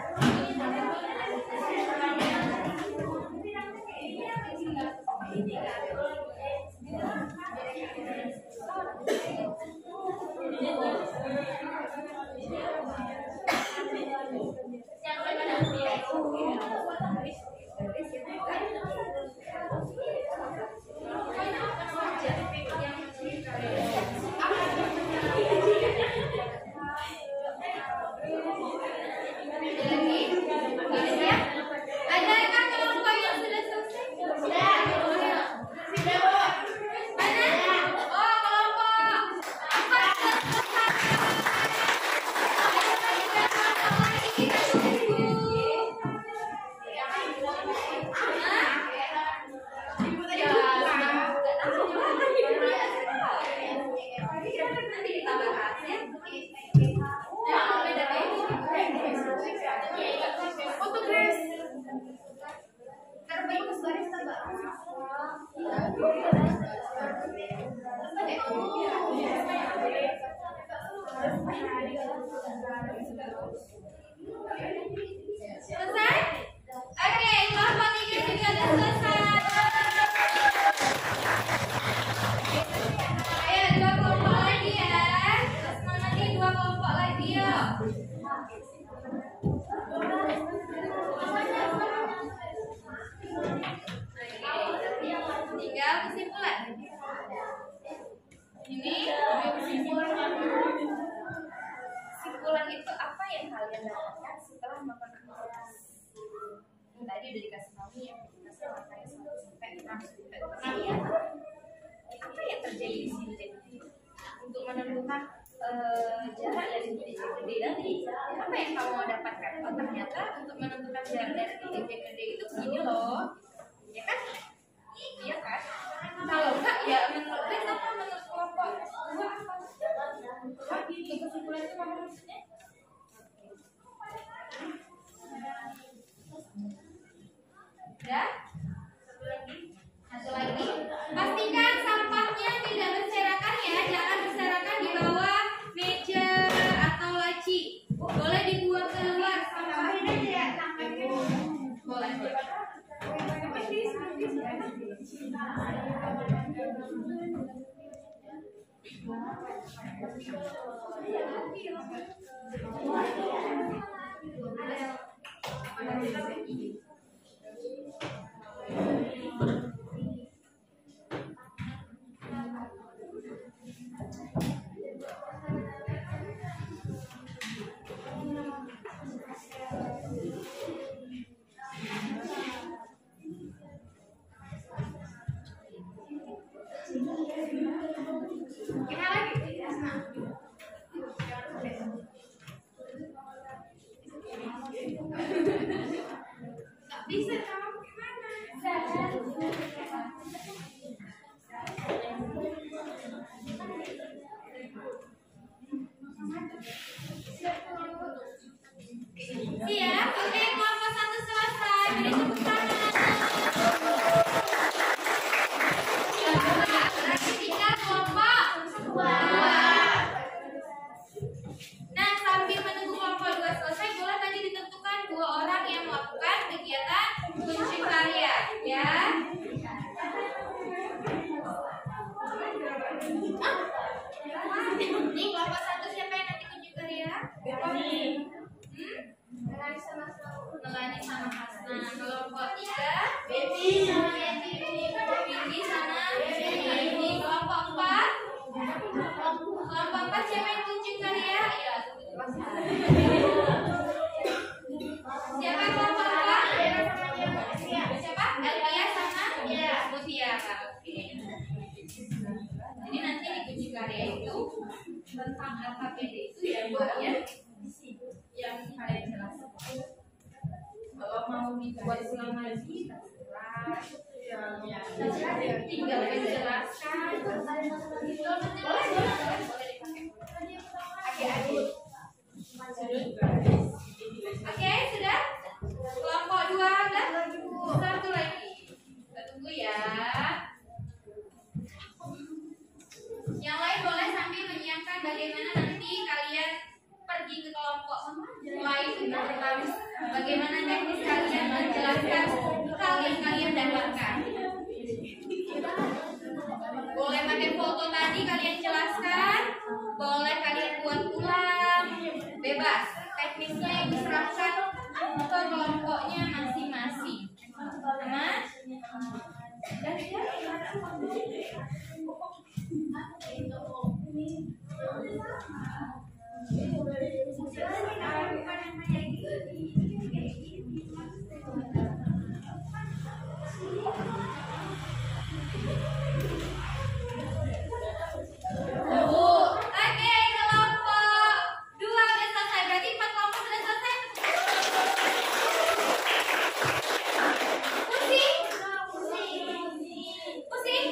Selesai? Oke, kelompok 3 juga sudah selesai. Ayo 2 kelompok lagi ya. Semangat nih 2 kelompok lagi ya. Tinggal kesimpulan. Ini kesimpulan itu apa yang kalian dapatkan setelah melakukan aktivitas? Tadi udah dikasih tahu ya, aktivitasnya makanya 1 sampai 6 sampai 6 ya. Apa yang terjadi di sini jadi? Untuk menentukan jarak dari titik C ke D tadi, apa yang kamu dapatkan? Oh ternyata untuk menentukan jarak dari titik C ke D itu begini loh, ya kan? Iya kan? Kalau enggak ya menurut kita apa menurut kelompok dua apa? Kesimpulan itu apa maksudnya? Bisa kamu gimana? Siap, oke, kelompok 1 selesai. Beri tepuk tangan. Berarti kita kelompok 2. Nah, sambil menunggu kelompok 2 selesai, boleh tadi ditentukan 2 orang yang melakukan kegiatan kunci karya, ya. Ini kelompok 1 siapa yang nanti kunci karya? Melani sama Hasna. Kelompok 3 Baby sama Baby. Kelompok 4 siapa yang kunci karya? Ya, siapa kelompok 4? Siapa? Elia sama Mutiara. Oke. Jadi nanti di kunci karya itu tentang LKPD itu ya bagian yang kalian jelaskan. Kalau mau dibuat ulang lagi, tinggal menjelaskan. Oke, sudah? Kelompok 2 udah? Satu lagi. Kita tunggu ya. Yang lain boleh sambil menyiapkan bagaimana nanti kalian pergi ke kelompok lain tentang bagaimana teknis kalian menjelaskan hal yang kalian dapatkan. Boleh pakai foto tadi kalian jelaskan, boleh kalian buat ulang, bebas. Teknisnya yang diserahkan ke kelompoknya masing-masing. Aman? Oke, kelompok 2 udah selesai. Berarti 4 kelompok sudah selesai. Pusing? Pusing?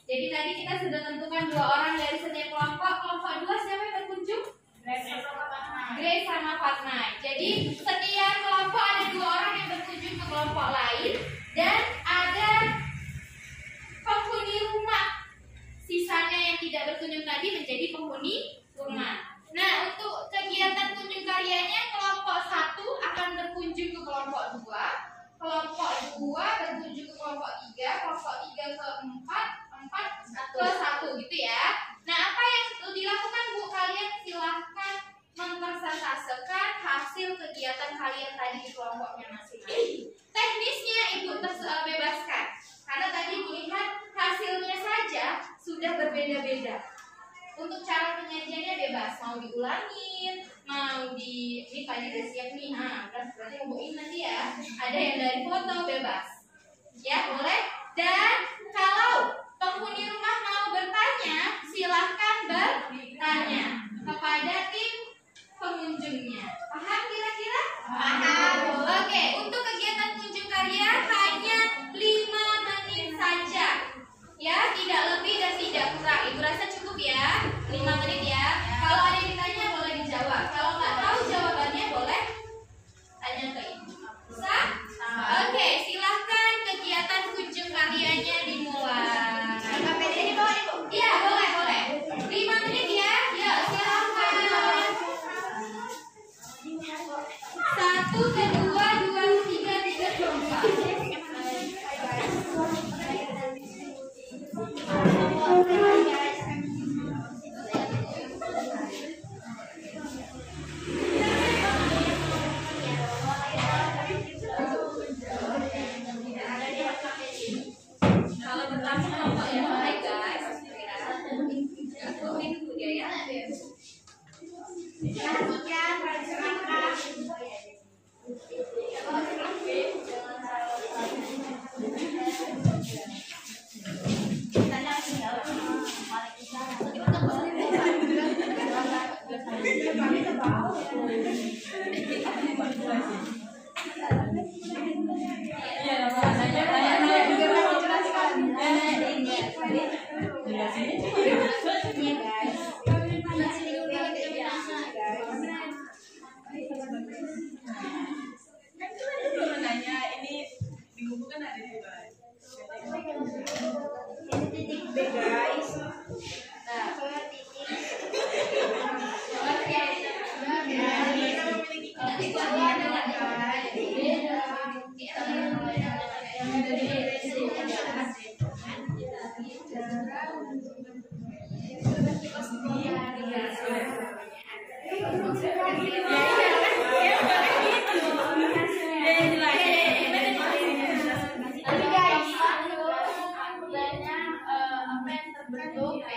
Jadi tadi kita sudah tentukan 2 orang dari setiap kelompok. Kelompok 2 siapa yang berkunjung? Grace sama Fatma. Jadi setiap kelompok ada 2 orang yang berkunjung ke kelompok lain dan ada penghuni rumah. Sisanya yang tidak berkunjung tadi menjadi penghuni rumah. Nah, untuk kegiatan kunjung karyanya kelompok 1 akan berkunjung ke kelompok 2, kelompok 2 berkunjung ke kelompok 3, kelompok 3 ke 4 ke 1 gitu ya. Nah, apa yang dilakukan Bu? Kalian silahkan mempresentasekan hasil kegiatan kalian tadi di kelompoknya masing-masing. Teknisnya Ibu bebaskan, karena tadi Ibu lihat hasilnya saja sudah berbeda-beda. Untuk cara penyajiannya bebas, mau diulangin, mau ini tadi udah siap nih, berarti hubungin nanti ya. Ada yang dari foto bebas, ya boleh. Dan kalau penghuni rumah mau bertanya, silahkan bertanya kepada tim pengunjungnya. Paham kira-kira? Paham. Oke, untuk kegiatan kunjung karya hanya 5 menit saja. Ya, tidak lebih dan tidak kurang. Ibu rasa cukup ya, 5 menit ya. Kalau ada yang ditanya boleh dijawab. Kalau nggak tahu jawabannya boleh tanya ke Ibu. Bisa? Oke, silahkan kegiatan kunjung karyanya dimulai. Iya, boleh. 5 menit ya. Yuk, silahkan. 1, 2, 3, 4. Kalau pertama kelompok yang baik guys, ikutin dulu dia ya. Perhatikan, persilakan. Tanya bentuk P.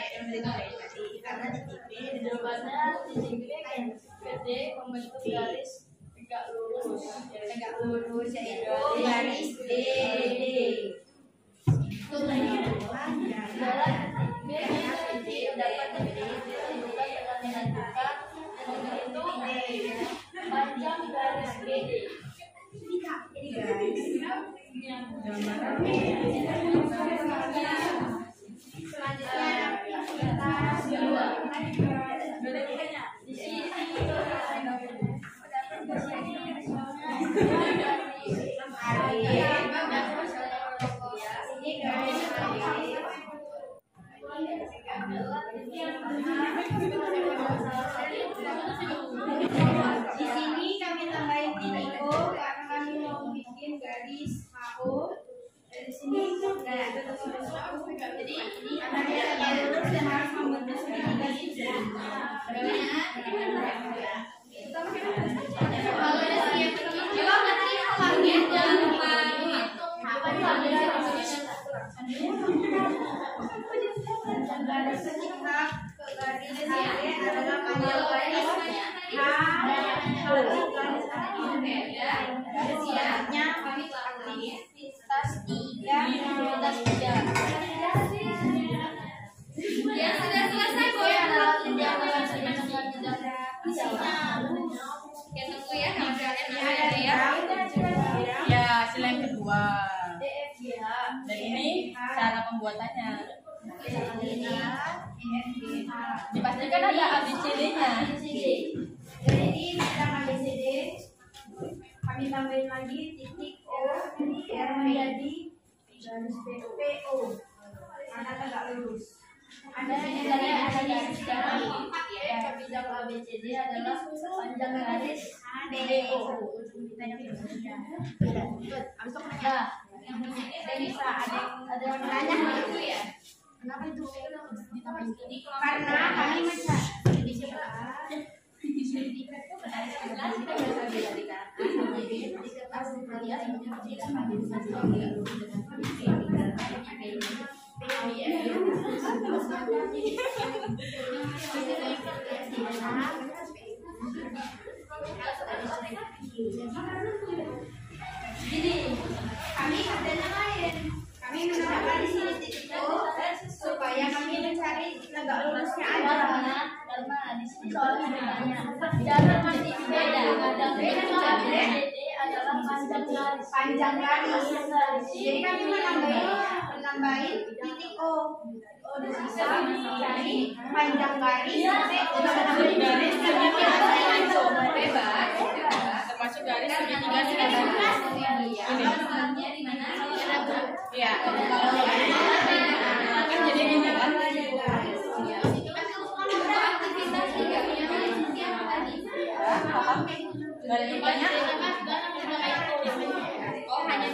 Karena titik P Jawabannya titik P kan PD membentuk garis tegak lurus. tegak lurus yaitu garis D. Dalam titik B dan PD dapat ditentukan dengan menentukan membentuk panjang garis BD. Ini guys. Selanjutnya Di sini di sini kami tambahin titik O karena kami mau bikin garis HO. Dari sini jadi ini ada lurus dan harus membentuk segitiga gitu. kalau ada siap bertujuh nanti pulangnya jangan lupa hitung Garis tegak ke garis HB adalah panjang garis siapnya aktivitas 3 aktivitas 3 ya sudah selesai kok ya tunggu ya kalau kalian Ya, hasil yang kedua. Dan ini cara pembuatannya. Dipastikan ada ABCD-nya. Jadi sekarang ABCD kami tambahin lagi titik O biar menjadi garis PO. Mana tegak lurus. ada garis bidang ABCD adalah panjang garis BO. Nah, yang bisa ada yang menanya itu ya. Kenapa itu ditambahin ini? Karena kami mencari Jadi kami katanya lain. Kami menambahkan di sini titik O supaya kami mencari tegak lurusnya aja. karena di sini soalnya ditanya cara masih beda. Beda ABCD adalah panjang garis. Jadi kami menambahin titik O. Bisa mencari panjang garis sampai Garis bebas. termasuk garis segitiga segitiga. Ya. Kan jadi ini kan. Garis banyak. Oh, hanya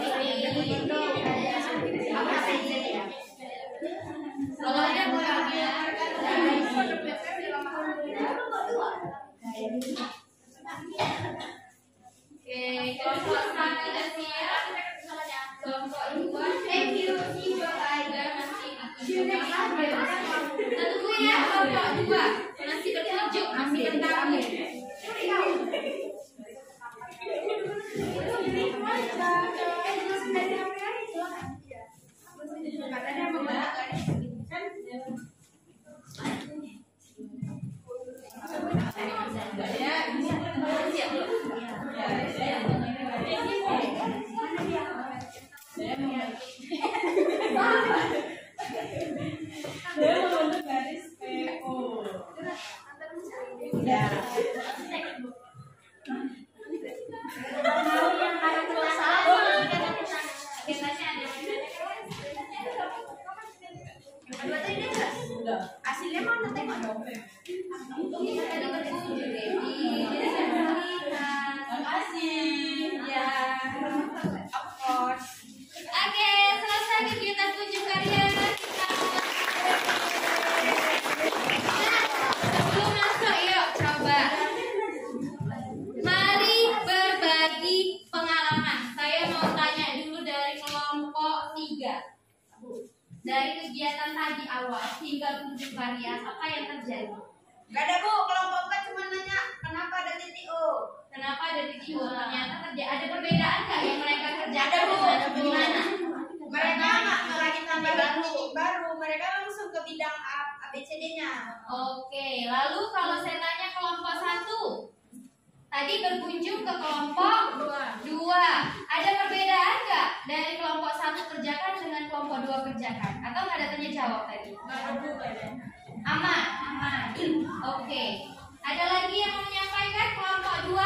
kalau ada bolanya oke, kelompok 1 sudah siap. Kelompok 2 tunggu ya, kelompok 2 masih bertunjuk, masih bertamu. Hasilnya mana tengok dong. Ya, of course. Oke, selesai kegiatan tunjuk karya kita. Sebelum masuk, yuk coba. Mari berbagi pengalaman. Saya mau tanya dulu dari kelompok 3. Dari kegiatan usaha di awal hingga tunjukkan ya apa yang terjadi. Gak ada Bu, kelompok 4 cuma nanya kenapa ada titik O. Kenapa ada titik O? Ternyata ada perbedaan nggak yang mereka kerjakan? Ada, Bu. dengan gimana? Mereka nggak lagi tambahan titik baru, mereka langsung ke bidang ABCD-nya. Oke, lalu kalau saya tanya kelompok 1, tadi berkunjung ke kelompok 2. Ada perbedaan nggak dari kelompok 1 kerjakan dengan kelompok 2 kerjakan? Atau nggak ada tanya jawab tadi? Aman, aman. Oke. Ada lagi yang mau menyampaikan kelompok 2?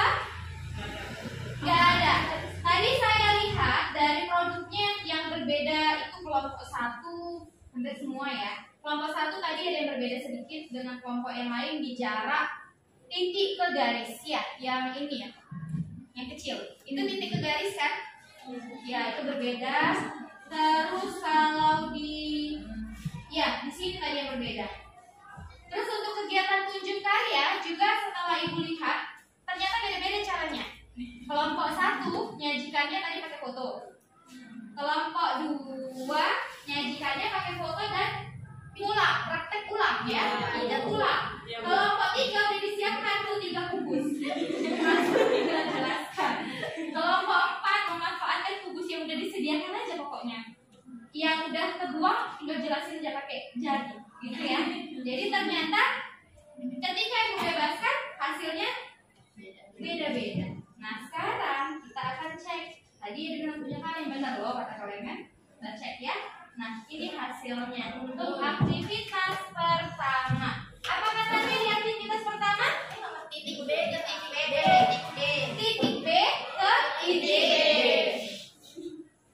Nggak ada. Tadi saya lihat dari produknya yang berbeda itu kelompok 1 hampir semua ya. Kelompok 1 tadi ada yang berbeda sedikit dengan kelompok yang lain di jarak titik ke garis ya, yang ini ya, yang kecil. Itu titik ke garis kan? Ya, itu berbeda. Terus kalau di sini tadi yang berbeda. Terus untuk kegiatan kunjung karya juga setelah Ibu lihat ternyata beda-beda caranya. Kelompok 1 nyajikannya tadi pakai foto. Kelompok 2 nyajikannya pakai foto dan ulang, praktek ulang ya, tidak ulang. Kelompok 3 udah disiapkan tuh 3 kubus. Tinggal jelaskan. Kelompok 4 memanfaatkan kubus yang udah disediakan aja pokoknya. Yang udah kebuang tinggal jelasin aja pakai jari, gitu ya. Jadi ternyata ketika yang membebaskan hasilnya beda-beda. Nah sekarang kita akan cek. Tadi dengan punya kalian benar loh kata kalian kan. Kita cek ya. Nah ini hasilnya untuk aktivitas pertama. Apa katanya di aktivitas pertama? Titik B ke titik D, titik D. Titik B ke titik D.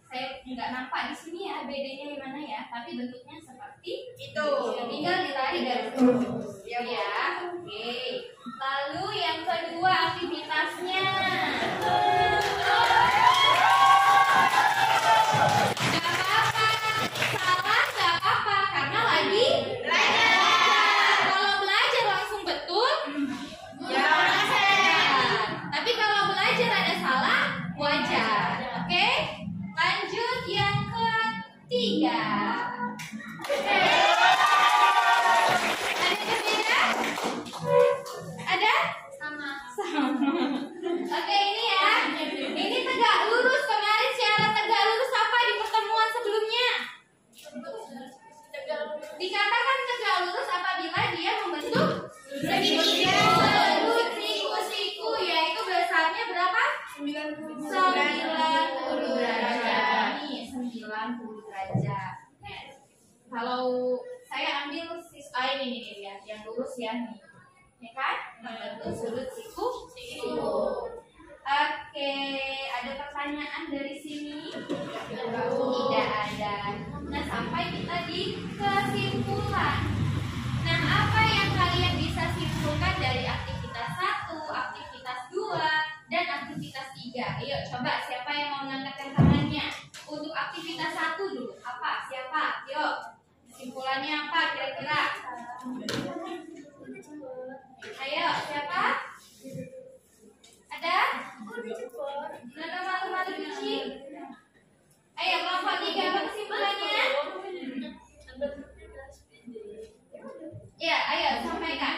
Saya nggak nampak di sini ya BD-nya di mana ya, tapi bentuknya seperti Itu. Tinggal ditarik garis lurus. Ya, Bu. Ya, oke. Lalu yang kedua aktivitasnya. Gak apa-apa, salah gak apa-apa karena lagi belajar. Kalau belajar langsung betul, Ya, tapi kalau belajar ada salah, wajar. Oke? Lanjut yang ketiga. Ada yang berbeda? Ada? Sama. Oke, ini ya. Ini tegak lurus. Kemarin syarat tegak lurus apa di pertemuan sebelumnya? Dikatakan tegak lurus apabila dia membentuk segitiga. Siku, yaitu besarnya berapa? 90 derajat. Nih, 90 derajat. Kalau saya ambil ini ya, yang lurus ya nih. Ya kan? Membentuk sudut siku. Oke, ada pertanyaan dari sini? Tidak ada. Nah, sampai kita di kesimpulan. Nah, apa yang kalian bisa simpulkan dari aktivitas 1, aktivitas 2, dan aktivitas 3? Ayo, coba siapa yang mau mengangkatkan tangannya? Untuk aktivitas 1 dulu, apa? Siapa? Yuk, kesimpulannya apa kira-kira? Ayo, siapa? Ada? Nggak malu-malu Bici? Ayo, kelompok 3 apa kesimpulannya? Ya, ayo sampaikan.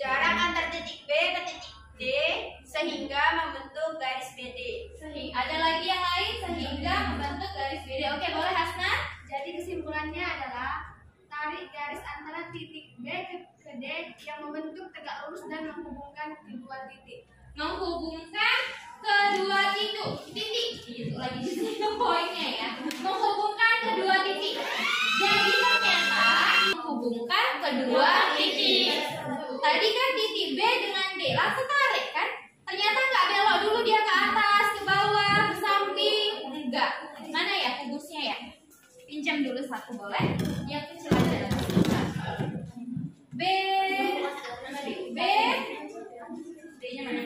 jarak antar titik B ke titik D sehingga membentuk garis BD. Ada lagi yang lain sehingga membentuk garis BD. Oke, boleh Hasna? Jadi kesimpulannya adalah tarik garis antara titik B ke D yang membentuk tegak lurus dan menghubungkan kedua titik. Menghubungkan kedua titik. Itu lagi di situ poinnya ya. Menghubungkan kedua titik. Jadi ternyata menghubungkan kedua titik. Tadi kan titik B dengan D langsung tarik kan? Ternyata nggak belok dulu dia ke atas, ke bawah, ke samping. Enggak. Mana ya kubusnya ya? Pinjam dulu satu boleh? Yang kecil aja. B. D-nya mana?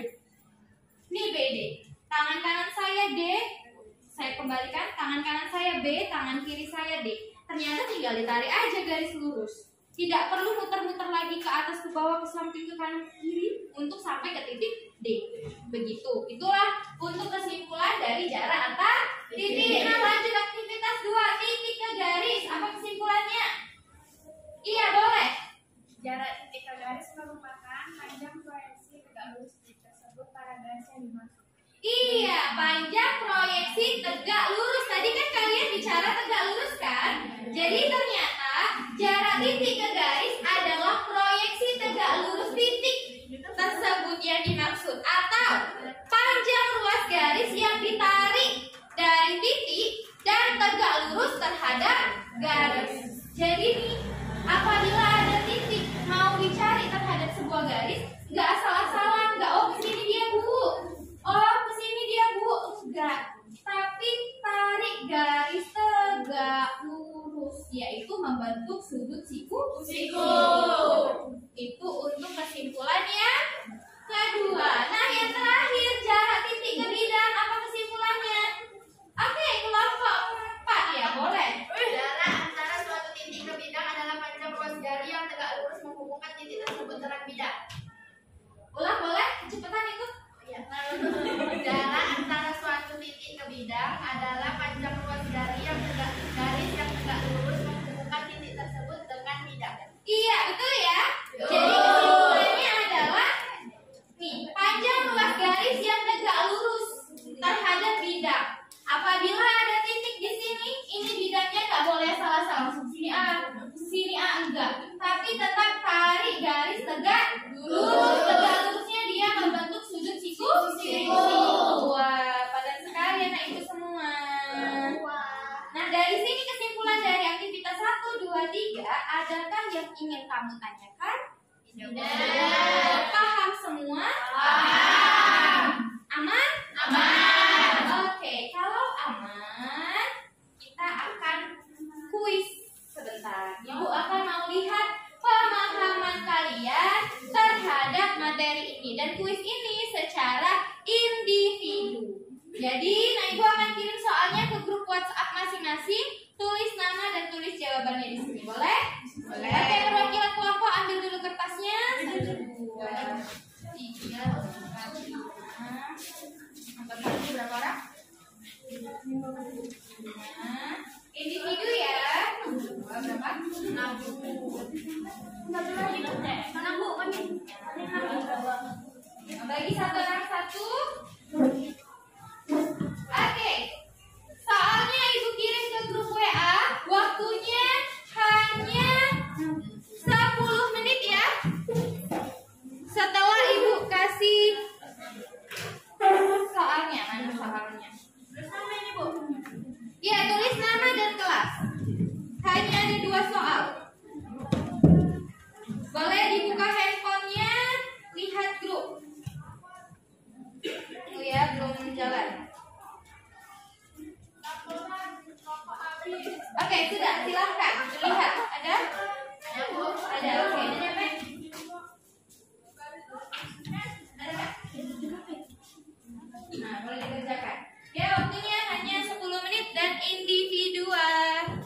Nih BD. Tangan kanan saya D. Saya kembalikan. Tangan kanan saya B. Tangan kiri saya D. Ternyata tinggal ditarik aja garis lurus. Tidak perlu muter-muter lagi ke atas, ke bawah, ke samping, ke kanan, ke kiri. untuk sampai ke titik D. Begitu. Itulah untuk kesimpulan dari jarak antar titik. Nah, lanjut aktivitas 2, titik ke garis. Apa kesimpulannya? Iya, boleh. Jarak titik ke garis merupakan panjang proyeksi tegak lurus titik tersebut pada garis yang dimaksud. Iya, panjang proyeksi tegak lurus. Tadi kan kalian bicara tegak lurus kan? Jadi ternyata jarak titik ke garis adalah proyeksi tegak lurus titik tersebut yang dimaksud, atau panjang ruas garis yang ditarik dari titik dan tegak lurus terhadap garis. Jadi nih, apabila ada titik mau dicari terhadap sebuah garis, nggak asal-asalan, nggak kesini dia bu, kesini dia bu, enggak, tapi tarik garis tegak lurus, yaitu membentuk sudut siku. Itu untuk kesimpulan yang kedua. Nah, yang terakhir, jarak titik ke bidang. Apa kesimpulannya? Oke, kelompok 4 ya, boleh. Jarak antara suatu titik ke bidang adalah panjang ruas garis yang tegak lurus menghubungkan titik tersebut dengan bidang. Ulang boleh? Cepetan ikut. Jarak antara suatu titik ke bidang adalah panjang ruas garis yang tegak lurus menghubungkan titik tersebut dengan bidang. Iya, betul ya. Jadi kesimpulannya adalah nih, panjang ruas garis yang tegak lurus terhadap bidang. Apabila ada titik di sini, ini bidangnya nggak boleh salah-salah. Sini A enggak. Tapi tetap tarik garis tegak lurus. Tegak lurusnya dia membentuk sudut siku. Wah, pada sekali anak ibu semua. Nah, dari sini kesimpulan dari aktivitas 1, 2, 3, adakah yang ingin kamu tanyakan? Tidak. Paham semua? Aman? Oke, kalau aman, kita akan kuis sebentar. Ibu akan mau lihat pemahaman kalian terhadap materi ini. Dan kuis ini secara individu. Jadi, ibu akan kirim soalnya ke grup WhatsApp masing-masing. Tulis nama dan tulis jawabannya di sini. Boleh? Boleh. Oke, perwakilan kelompok ambil dulu kertasnya. 1, 2, 3, 4, 5. Angkat berapa orang? 5. Individu ya. Berapa? 6. Mana bu? Bagi satu orang satu. Oke. Soalnya ibu kirim ke grup WA. Waktunya hanya 10 menit ya. Setelah ibu kasih soalnya, mana soalnya? Terus nama ini bu? Ya, tulis nama dan kelas. Hanya ada 2 soal. Boleh dibuka handphonenya, lihat grup. Tuh ya, belum jalan. Oke, sudah, silahkan lihat. Ada? Ada, oke. Nah, boleh dikerjakan. Ya, waktunya hanya 10 menit dan individual.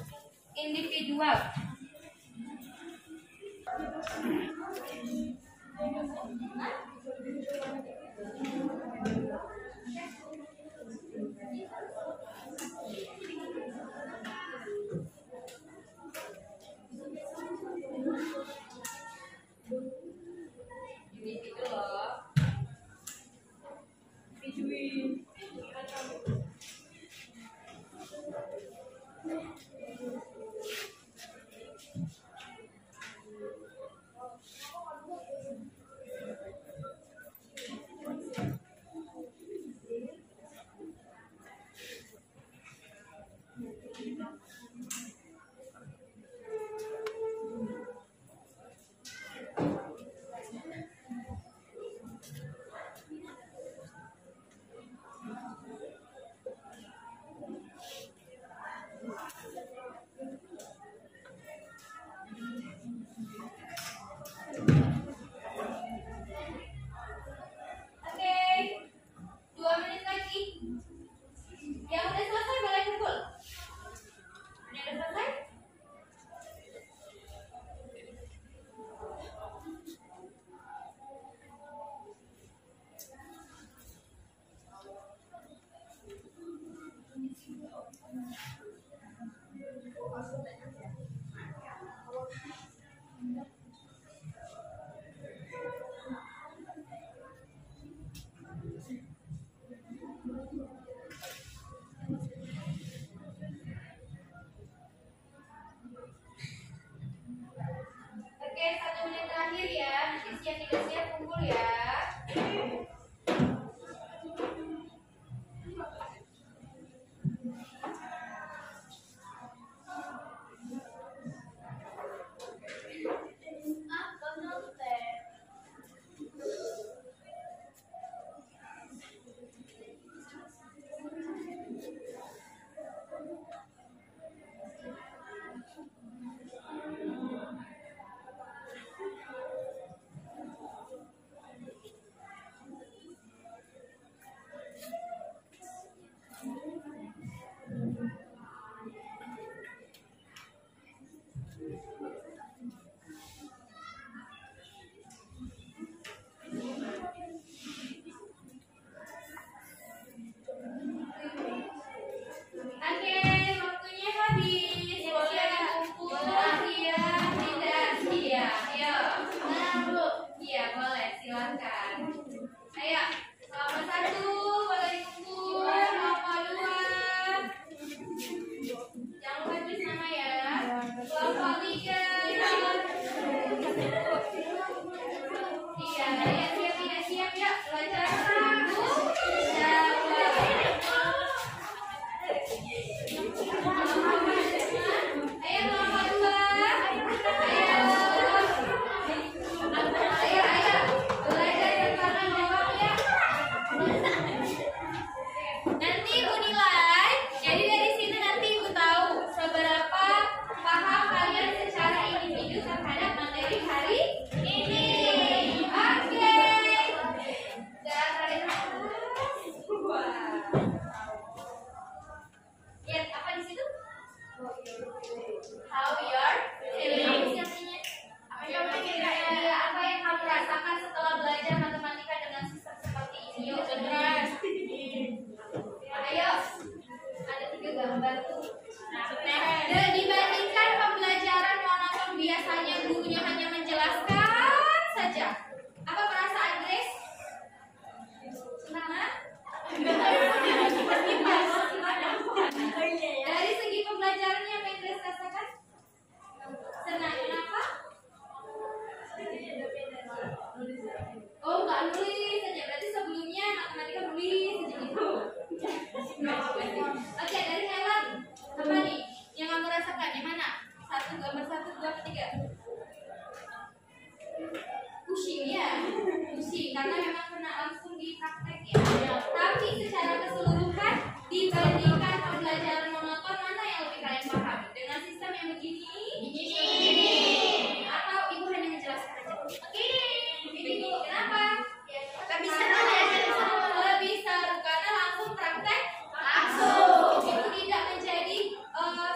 Berapa 3? Pusing ya, pusing karena memang kena langsung di praktek ya. Tapi secara keseluruhan dibandingkan pembelajaran monoton, mana yang lebih kalian paham? Dengan sistem yang begini? Atau ibu hanya menjelaskan aja? Oke, begini. Kenapa? Lebih seru karena langsung praktek langsung. Itu tidak menjadi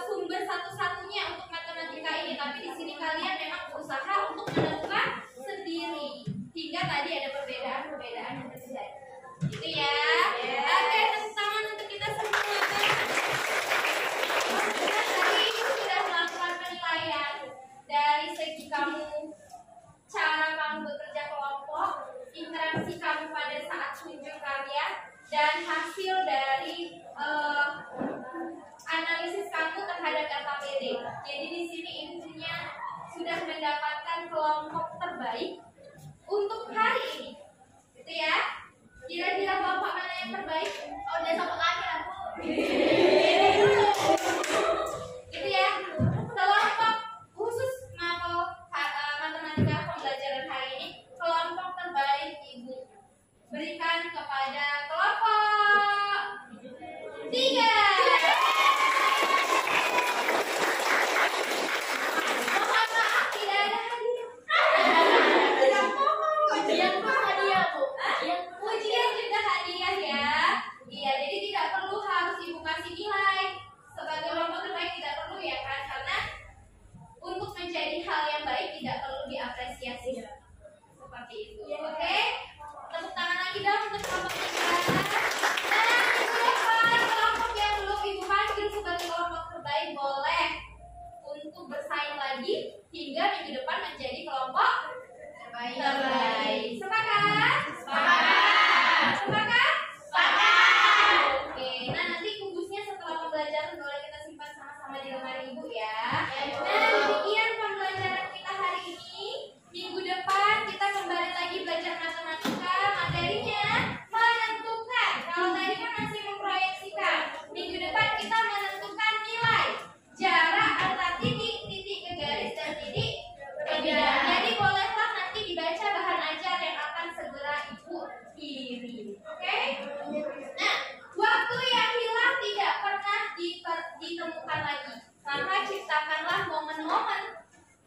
sumber satu-satunya untuk matematika ini, tapi di sini kalian memang berusaha untuk menentukan sendiri hingga tadi ada perbedaan yang terjadi. Gitu ya. Oke, tepuk tangan untuk kita semua. Kita tadi sudah melakukan penilaian dari segi kamu, cara kamu bekerja kelompok, interaksi kamu pada saat tunjuk karya, dan hasil dari analisis kamu terhadap LKPD. Jadi di sini intinya sudah mendapatkan kelompok terbaik untuk hari ini, gitu ya. Kira-kira kelompok mana yang terbaik? Oh, udah sampai lagi aku. Gitu ya. Kelompok khusus matematika pembelajaran hari ini, kelompok terbaik ibu berikan kepada kelompok 3. Ujian juga hadiah ya. Iya, jadi tidak perlu harus ibu kasih nilai sebagai kelompok terbaik, tidak perlu ya kan, karena untuk menjadi hal yang baik tidak perlu diapresiasi seperti itu. Oke, tepuk tangan lagi dong untuk kelompok 3. Dan kelompok yang belum ibu panggil sebagai kelompok terbaik boleh untuk bersaing lagi hingga minggu depan menjadi kelompok terbaik. Sepakat? Sepakat? Oke, nah nanti kubusnya setelah pembelajaran boleh kita simpan sama-sama di lemari ibu ya. Nah, demikian pembelajaran kita hari ini. Minggu depan kita kembali lagi belajar matematika. Materinya menentukan. Kalau tadi kan masih memproyeksikan. Minggu depan kita menentukan nilai, jarak antar titik ke garis dan titik ke bidang. Jadi bolehlah nanti dibaca bahan ajar yang akan segera ibu kirim. Oke? Nah, waktu yang hilang tidak pernah ditemukan lagi. Maka ciptakanlah momen-momen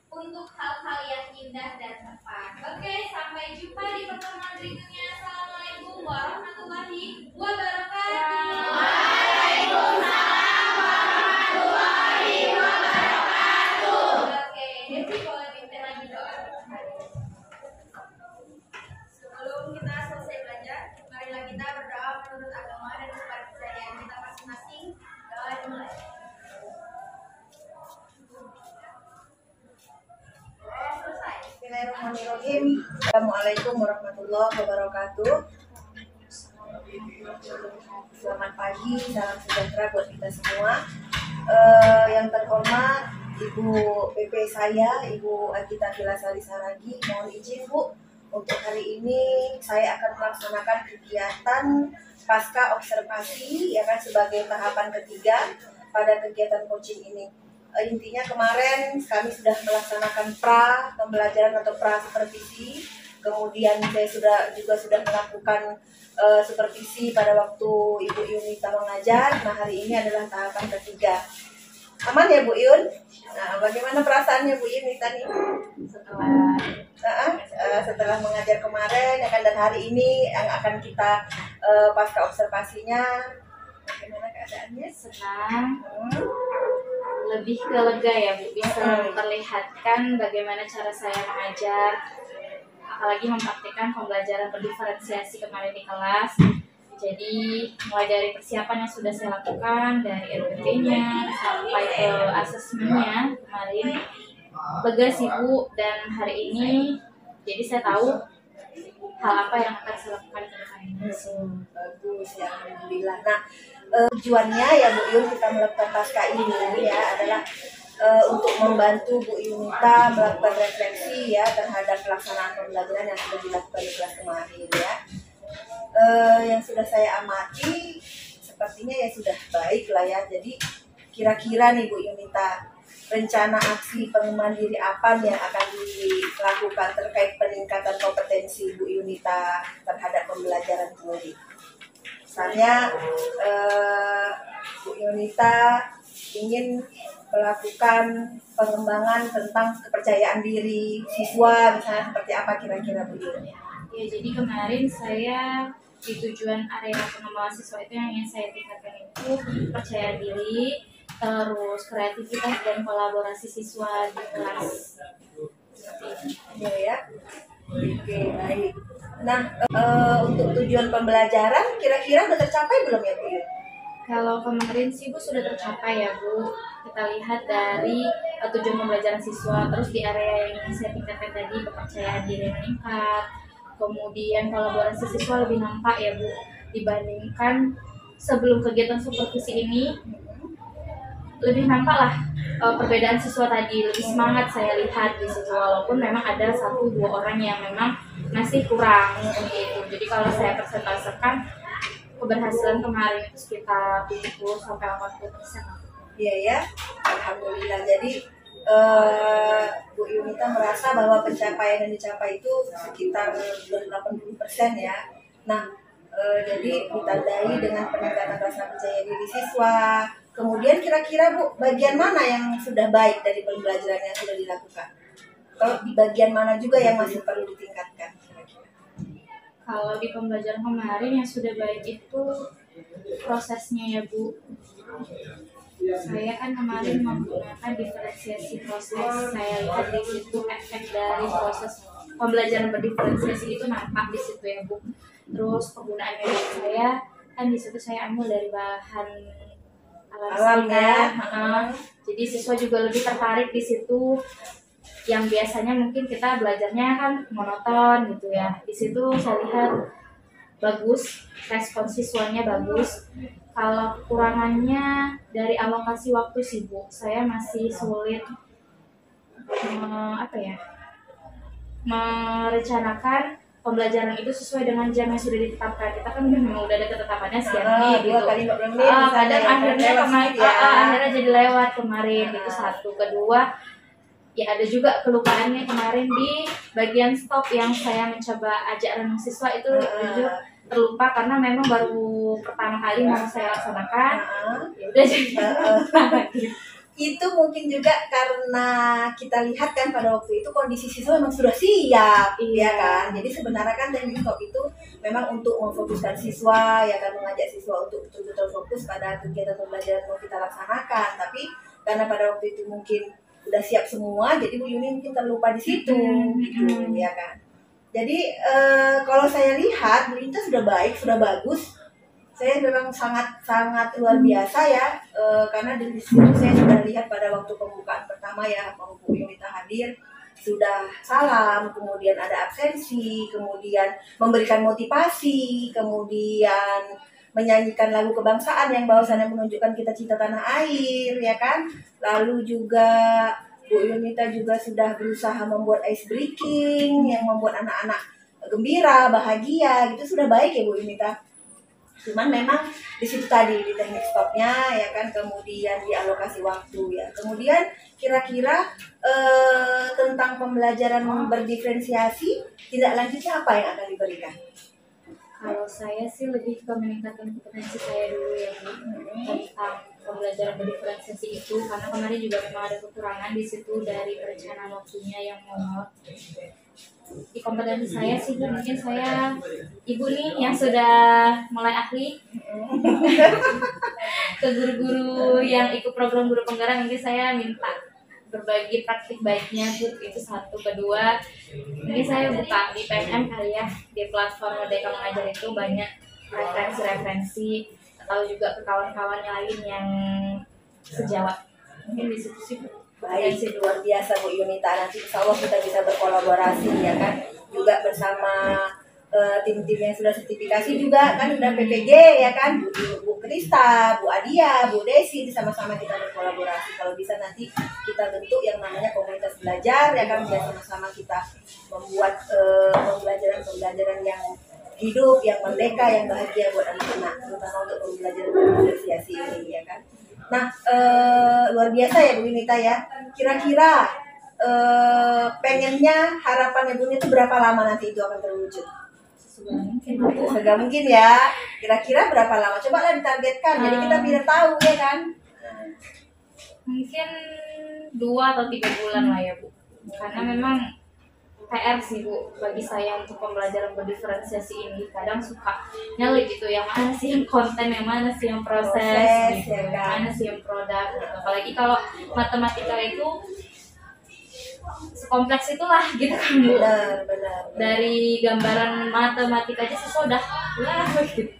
untuk hal-hal yang indah dan tepat. Oke, sampai jumpa di pertemuan berikutnya. Assalamualaikum warahmatullahi wabarakatuh. Waalaikumsalam warahmatullahi wabarakatuh. Oke, Devi boleh pimpin lagi doa. Sebelum kita selesai belajar, marilah kita berdoa menurut agama dan kepercayaan kita masing-masing. Doa dimulai. Selesai. Bismillahirrahmanirrahim. Assalamualaikum warahmatullahi wabarakatuh. Selamat pagi, salam sejahtera buat kita semua. Yang terhormat Ibu PP saya, Ibu Agita Vilasari Saragi, mohon izin Bu, untuk hari ini saya akan melaksanakan kegiatan pasca observasi ya kan sebagai tahapan ketiga pada kegiatan coaching ini. Intinya kemarin kami sudah melaksanakan pembelajaran atau supervisi, kemudian saya juga sudah melakukan supervisi pada waktu Ibu Yunita mengajar. Nah, hari ini adalah tahapan ketiga. Aman ya Bu Yun? Nah, bagaimana perasaannya Bu Yunita nih? Setelah mengajar kemarin ya kan, dan hari ini yang akan kita pasca observasinya, bagaimana keadaannya? Senang, lebih ke lega ya Bu, bisa memperlihatkan bagaimana cara saya mengajar, apalagi mempraktikkan pembelajaran berdiferensiasi kemarin di kelas. Jadi mulai dari persiapan yang sudah saya lakukan, dari RPT-nya sampai ke asesmennya kemarin, lega sih Bu. Dan hari ini jadi saya tahu hal apa yang akan saya lakukan ke depannya. Bagus ya, alhamdulillah. Nah, tujuannya ya Bu Yun kita melakukan pasca ini ya adalah untuk membantu Bu Yunita melakukan refleksi ya terhadap pelaksanaan pembelajaran yang sudah dilakukan di kelas kemarin ya. Yang sudah saya amati sepertinya ya sudah baik lah ya. Jadi kira-kira nih Bu Yunita, rencana aksi pengembangan diri apa nih yang akan dilakukan terkait peningkatan kompetensi Bu Yunita terhadap pembelajaran teori? Misalnya Bu Yunita ingin melakukan pengembangan tentang kepercayaan diri siswa, misalnya seperti apa kira-kira Bu Yunita? Ya, jadi kemarin saya di tujuan area pengembangan siswa itu yang ingin saya tingkatkan itu percaya diri, terus kreativitas dan kolaborasi siswa di kelas. Seperti itu. Ya. Oke, baik. Nah, untuk tujuan pembelajaran kira-kira udah tercapai belum ya Bu? Kalau kemarin sih Bu sudah tercapai ya Bu. Kita lihat dari tujuan pembelajaran siswa, terus di area yang ingin saya tingkatkan tadi kepercayaan diri meningkat, kemudian kolaborasi siswa lebih nampak ya Bu dibandingkan sebelum kegiatan supervisi ini. Lebih nampak lah perbedaan siswa tadi, lebih semangat saya lihat di situ, walaupun memang ada 1-2 orang yang memang masih kurang gitu. Jadi kalau saya persentasekan keberhasilan kemarin itu sekitar 70-80%. Iya ya, alhamdulillah. Jadi Bu Yunita merasa bahwa pencapaian yang dicapai itu sekitar 80% ya. Nah, jadi ditandai dengan peningkatan rasa percaya diri siswa. Kemudian kira-kira Bu, bagian mana yang sudah baik dari pembelajaran yang sudah dilakukan? Atau di bagian mana juga yang masih perlu ditingkatkan? Kalau di pembelajaran kemarin yang sudah baik itu prosesnya ya Bu. Saya kan kemarin menggunakan diferensiasi proses. Saya lihat di situ efek dari proses pembelajaran berdiferensiasi itu nampak di situ ya Bu. Terus penggunaan metode saya kan di situ saya ambil dari bahan alam ya. Jadi siswa juga lebih tertarik di situ. Yang biasanya mungkin kita belajarnya kan monoton gitu ya. Di situ saya lihat bagus, respon siswanya bagus. Kalau kekurangannya dari alokasi waktu sih Bu, saya masih sulit merencanakan pembelajaran itu sesuai dengan jam yang sudah ditetapkan. Kita kan memang udah ada ketetapannya sekian menit gitu. Kadang akhirnya akhirnya jadi lewat kemarin itu satu. Kedua, ya ada juga kelupaannya kemarin di bagian stop yang saya mencoba ajak renung siswa itu jujur terlupa karena memang baru pertama kali mau saya laksanakan. Ya udah jadi itu mungkin juga karena kita lihat kan pada waktu itu kondisi siswa memang sudah siap, ya kan. Jadi sebenarnya kan teknik stop itu memang untuk memfokuskan siswa, ya kan, mengajak siswa untuk betul-betul fokus pada kegiatan pembelajaran yang kita laksanakan. Tapi karena pada waktu itu mungkin udah siap semua, jadi Bu Yuni mungkin terlupa di situ, gitu, ya kan. Jadi kalau saya lihat Bu Yuni sudah baik, sudah bagus. Saya memang sangat luar biasa ya, karena di situ saya sudah lihat pada waktu pembukaan pertama ya, Bu Yunita hadir, sudah salam, kemudian ada absensi, kemudian memberikan motivasi, kemudian menyanyikan lagu kebangsaan yang bahwasannya menunjukkan cita-cita tanah air, ya kan. Lalu juga Bu Yunita juga sudah berusaha membuat ice breaking yang membuat anak-anak gembira, bahagia, gitu sudah baik ya Bu Yunita. Cuman memang di situ tadi di teknik stopnya ya kan, kemudian di alokasi waktu ya. Kemudian kira-kira tentang pembelajaran berdiferensiasi tindak lanjutnya apa yang akan diberikan? Kalau saya sih lebih ke meningkatkan kompetensi saya dulu ya Bu tentang pembelajaran berdiferensiasi itu, karena kemarin juga memang ada kekurangan di situ dari perencanaan waktunya yang molor. Di kompetensi saya sih mungkin saya ibu nih yang sudah mulai ahli ke guru-guru yang ikut program guru penggerak, mungkin saya minta berbagi praktik baiknya Bu, itu satu. Kedua, mungkin saya buka di PNM kali ya, di platform Merdeka Mengajar itu banyak referensi-referensi atau juga ke kawan-kawan lain yang sejawat, mungkin di situ sih. Baik, luar biasa Bu Yunita. Nanti insya Allah kita bisa berkolaborasi ya kan, juga bersama tim-tim yang sudah sertifikasi juga kan, udah PPG ya kan, Bu Krista, Bu Adia, Bu Desi, sama-sama kita berkolaborasi. Kalau bisa nanti kita bentuk yang namanya komunitas belajar ya kan, biar sama-sama kita membuat pembelajaran yang hidup, yang merdeka, yang bahagia buat anak-anak, terutama untuk pembelajaran berdiferensiasi ini ya kan. Nah, luar biasa ya Bu Yunita ya. Kira-kira pengennya, harapannya Bu Yunita berapa lama nanti itu akan terwujud? Segera mungkin ya. Kira-kira berapa lama? Coba lah ditargetkan. Jadi kita biar tahu ya kan. Mungkin 2 atau 3 bulan lah ya Bu, karena memang PR sih Bu bagi saya untuk pembelajaran berdiferensiasi ini. Kadang suka nyelip gitu, yang mana sih yang konten, yang mana sih yang proses gitu, ya yang kan? mana sih yang produk gitu. Apalagi kalau matematika itu sekompleks itulah gitu kan Bu. Benar. Dari gambaran matematika aja sih sudah lah gitu.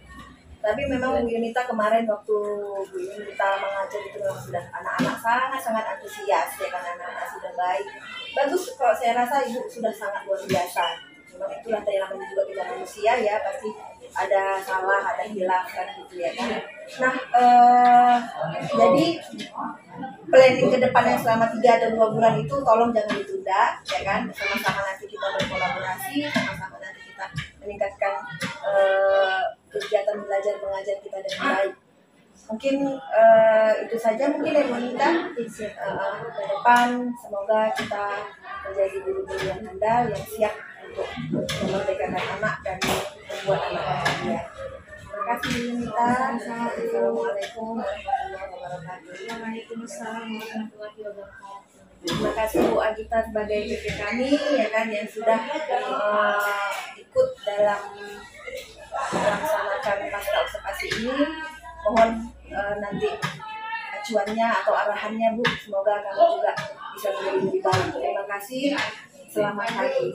Tapi memang Bu Yunita kemarin waktu Bu Yunita mengajar itu memang sudah anak-anak sangat antusias ya kan, anak-anak sudah baik. Bagus, kalau saya rasa Ibu sudah sangat luar biasa. Memang itulah tadi namanya juga kita manusia ya, pasti ada salah, ada hilaf kan gitu ya kan. Nah, jadi planning ke depannya selama 3 atau 2 bulan itu tolong jangan ditunda ya kan. Sama-sama nanti kita berkolaborasi, sama-sama nanti kita meningkatkan kegiatan belajar mengajar kita dengan baik. Mungkin itu saja mungkin ya Bu Yunita. Ke depan semoga kita menjadi guru-guru yang handal, yang siap untuk memerdekakan anak dan membuat anak bahagia. Terima kasih Bu Yunita. Assalamualaikum warahmatullahi wabarakatuh. Waalaikumsalam warahmatullahi wabarakatuh. Terima kasih Bu Agita sebagai PP kami ya kan, yang sudah ikut dalam melaksanakan pasca observasi ini. Mohon nanti acuannya atau arahannya Bu, semoga kami juga bisa menjadi lebih baik. Terima kasih, selamat pagi.